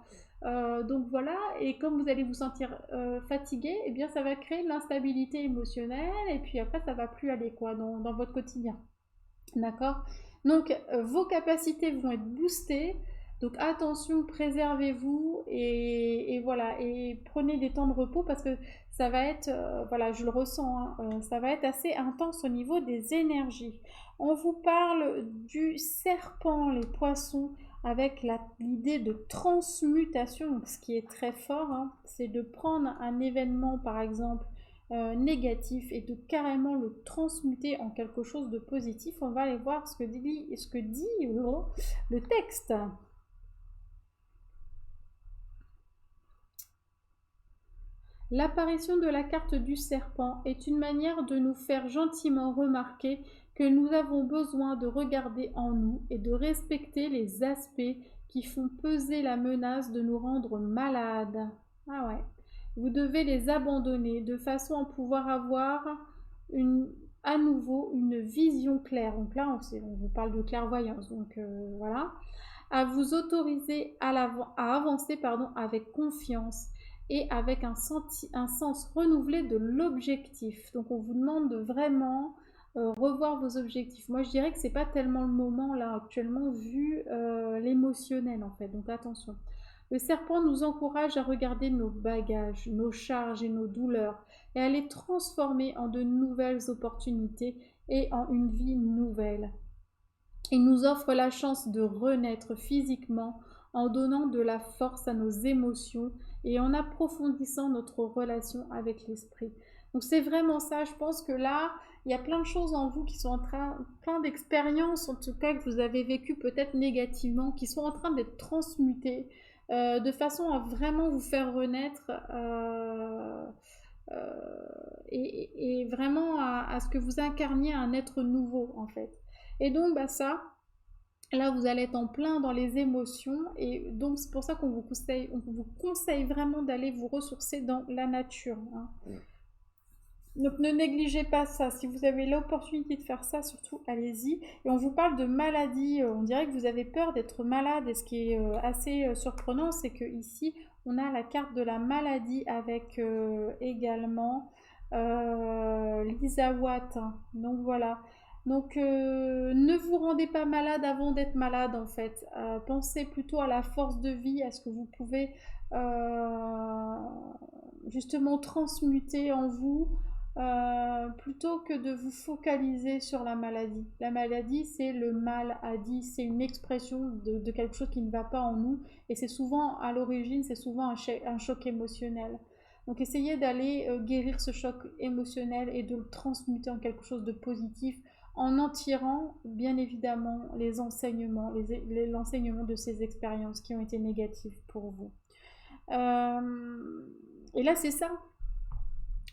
Donc voilà, et comme vous allez vous sentir fatigué, eh bien ça va créer de l'instabilité émotionnelle et puis après ça va plus aller quoi dans votre quotidien. D'accord? Donc vos capacités vont être boostées. Donc attention, préservez-vous et voilà, et prenez des temps de repos parce que ça va être, voilà, je le ressens, hein, ça va être assez intense au niveau des énergies. On vous parle du serpent, les poissons, avec l'idée de transmutation, ce qui est très fort, hein, c'est de prendre un événement, par exemple, négatif et de carrément le transmuter en quelque chose de positif. On va aller voir ce que dit le texte. L'apparition de la carte du serpent est une manière de nous faire gentiment remarquer que nous avons besoin de regarder en nous et de respecter les aspects qui font peser la menace de nous rendre malades. Ah ouais. Vous devez les abandonner de façon à pouvoir avoir à nouveau une vision claire. Donc là, on vous parle de clairvoyance. Donc voilà. À vous autoriser à avancer avec confiance et avec un sens renouvelé de l'objectif. Donc on vous demande de vraiment revoir vos objectifs. Moi je dirais que c'est pas tellement le moment là actuellement vu l'émotionnel en fait, donc attention. Le serpent nous encourage à regarder nos bagages, nos charges et nos douleurs et à les transformer en de nouvelles opportunités et en une vie nouvelle. Il nous offre la chance de renaître physiquement en donnant de la force à nos émotions et en approfondissant notre relation avec l'esprit. Donc c'est vraiment ça, je pense que là, il y a plein de choses en vous qui sont en train, plein d'expériences en tout cas que vous avez vécues peut-être négativement, qui sont en train d'être transmutées de façon à vraiment vous faire renaître et vraiment à ce que vous incarniez un être nouveau en fait. Et donc bah ça, là vous allez être en plein dans les émotions et donc c'est pour ça qu'on vous conseille vraiment d'aller vous ressourcer dans la nature, hein. Donc ne négligez pas ça, si vous avez l'opportunité de faire ça, surtout allez-y. Et on vous parle de maladie, on dirait que vous avez peur d'être malade et ce qui est assez surprenant, c'est que ici on a la carte de la maladie avec également l'Isawat, hein. Donc voilà. Donc ne vous rendez pas malade avant d'être malade en fait. Pensez plutôt à la force de vie, à ce que vous pouvez justement transmuter en vous plutôt que de vous focaliser sur la maladie. La maladie, c'est le mal à dit, c'est une expression de quelque chose qui ne va pas en nous et c'est souvent à l'origine, c'est souvent un choc émotionnel. Donc essayez d'aller guérir ce choc émotionnel et de le transmuter en quelque chose de positif en tirant bien évidemment les enseignements, l'enseignement de ces expériences qui ont été négatives pour vous. Et là c'est ça,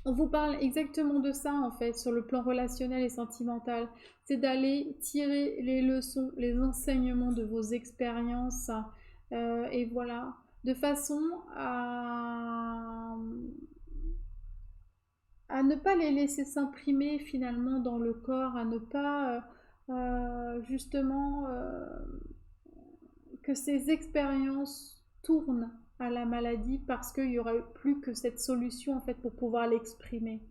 on vous parle exactement de ça en fait sur le plan relationnel et sentimental. C'est d'aller tirer les leçons, les enseignements de vos expériences et voilà, de façon à ne pas les laisser s'imprimer finalement dans le corps, à ne pas justement que ces expériences tournent à la maladie parce qu'il n'y aura plus que cette solution en fait pour pouvoir l'exprimer.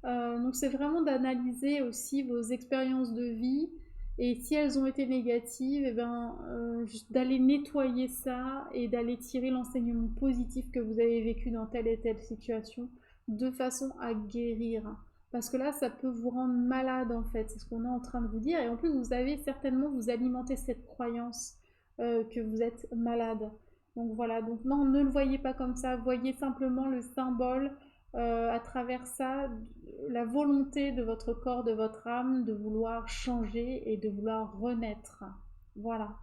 Donc c'est vraiment d'analyser aussi vos expériences de vie et si elles ont été négatives, et ben, juste d'aller nettoyer ça et d'aller tirer l'enseignement positif que vous avez vécu dans telle et telle situation de façon à guérir. Parce que là, ça peut vous rendre malade en fait, c'est ce qu'on est en train de vous dire. Et en plus, vous avez certainement, vous alimentez cette croyance que vous êtes malade. Donc voilà, donc non, ne le voyez pas comme ça, voyez simplement le symbole à travers ça, la volonté de votre corps, de votre âme, de vouloir changer et de vouloir renaître. Voilà.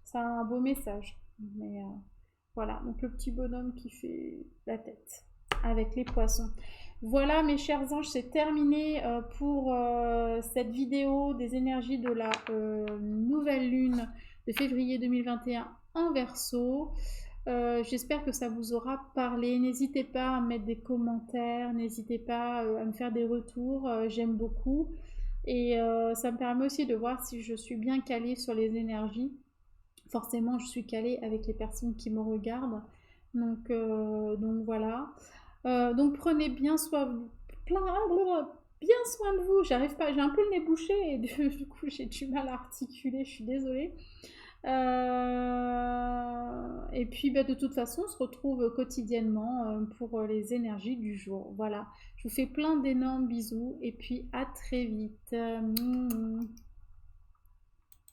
c'est un beau message. Mais voilà, donc le petit bonhomme qui fait la tête avec les poissons. Voilà mes chers anges, c'est terminé pour cette vidéo des énergies de la nouvelle lune de février 2021 en Verseau. J'espère que ça vous aura parlé. N'hésitez pas à mettre des commentaires, n'hésitez pas à me faire des retours, j'aime beaucoup. Et ça me permet aussi de voir si je suis bien calée sur les énergies. Forcément, je suis calée avec les personnes qui me regardent. Donc voilà. Donc prenez bien soin, bien soin de vous. J'arrive pas, j'ai un peu le nez bouché et du coup j'ai du mal à articuler, je suis désolée. Et puis bah, de toute façon, on se retrouve quotidiennement pour les énergies du jour. Voilà, je vous fais plein d'énormes bisous et puis à très vite.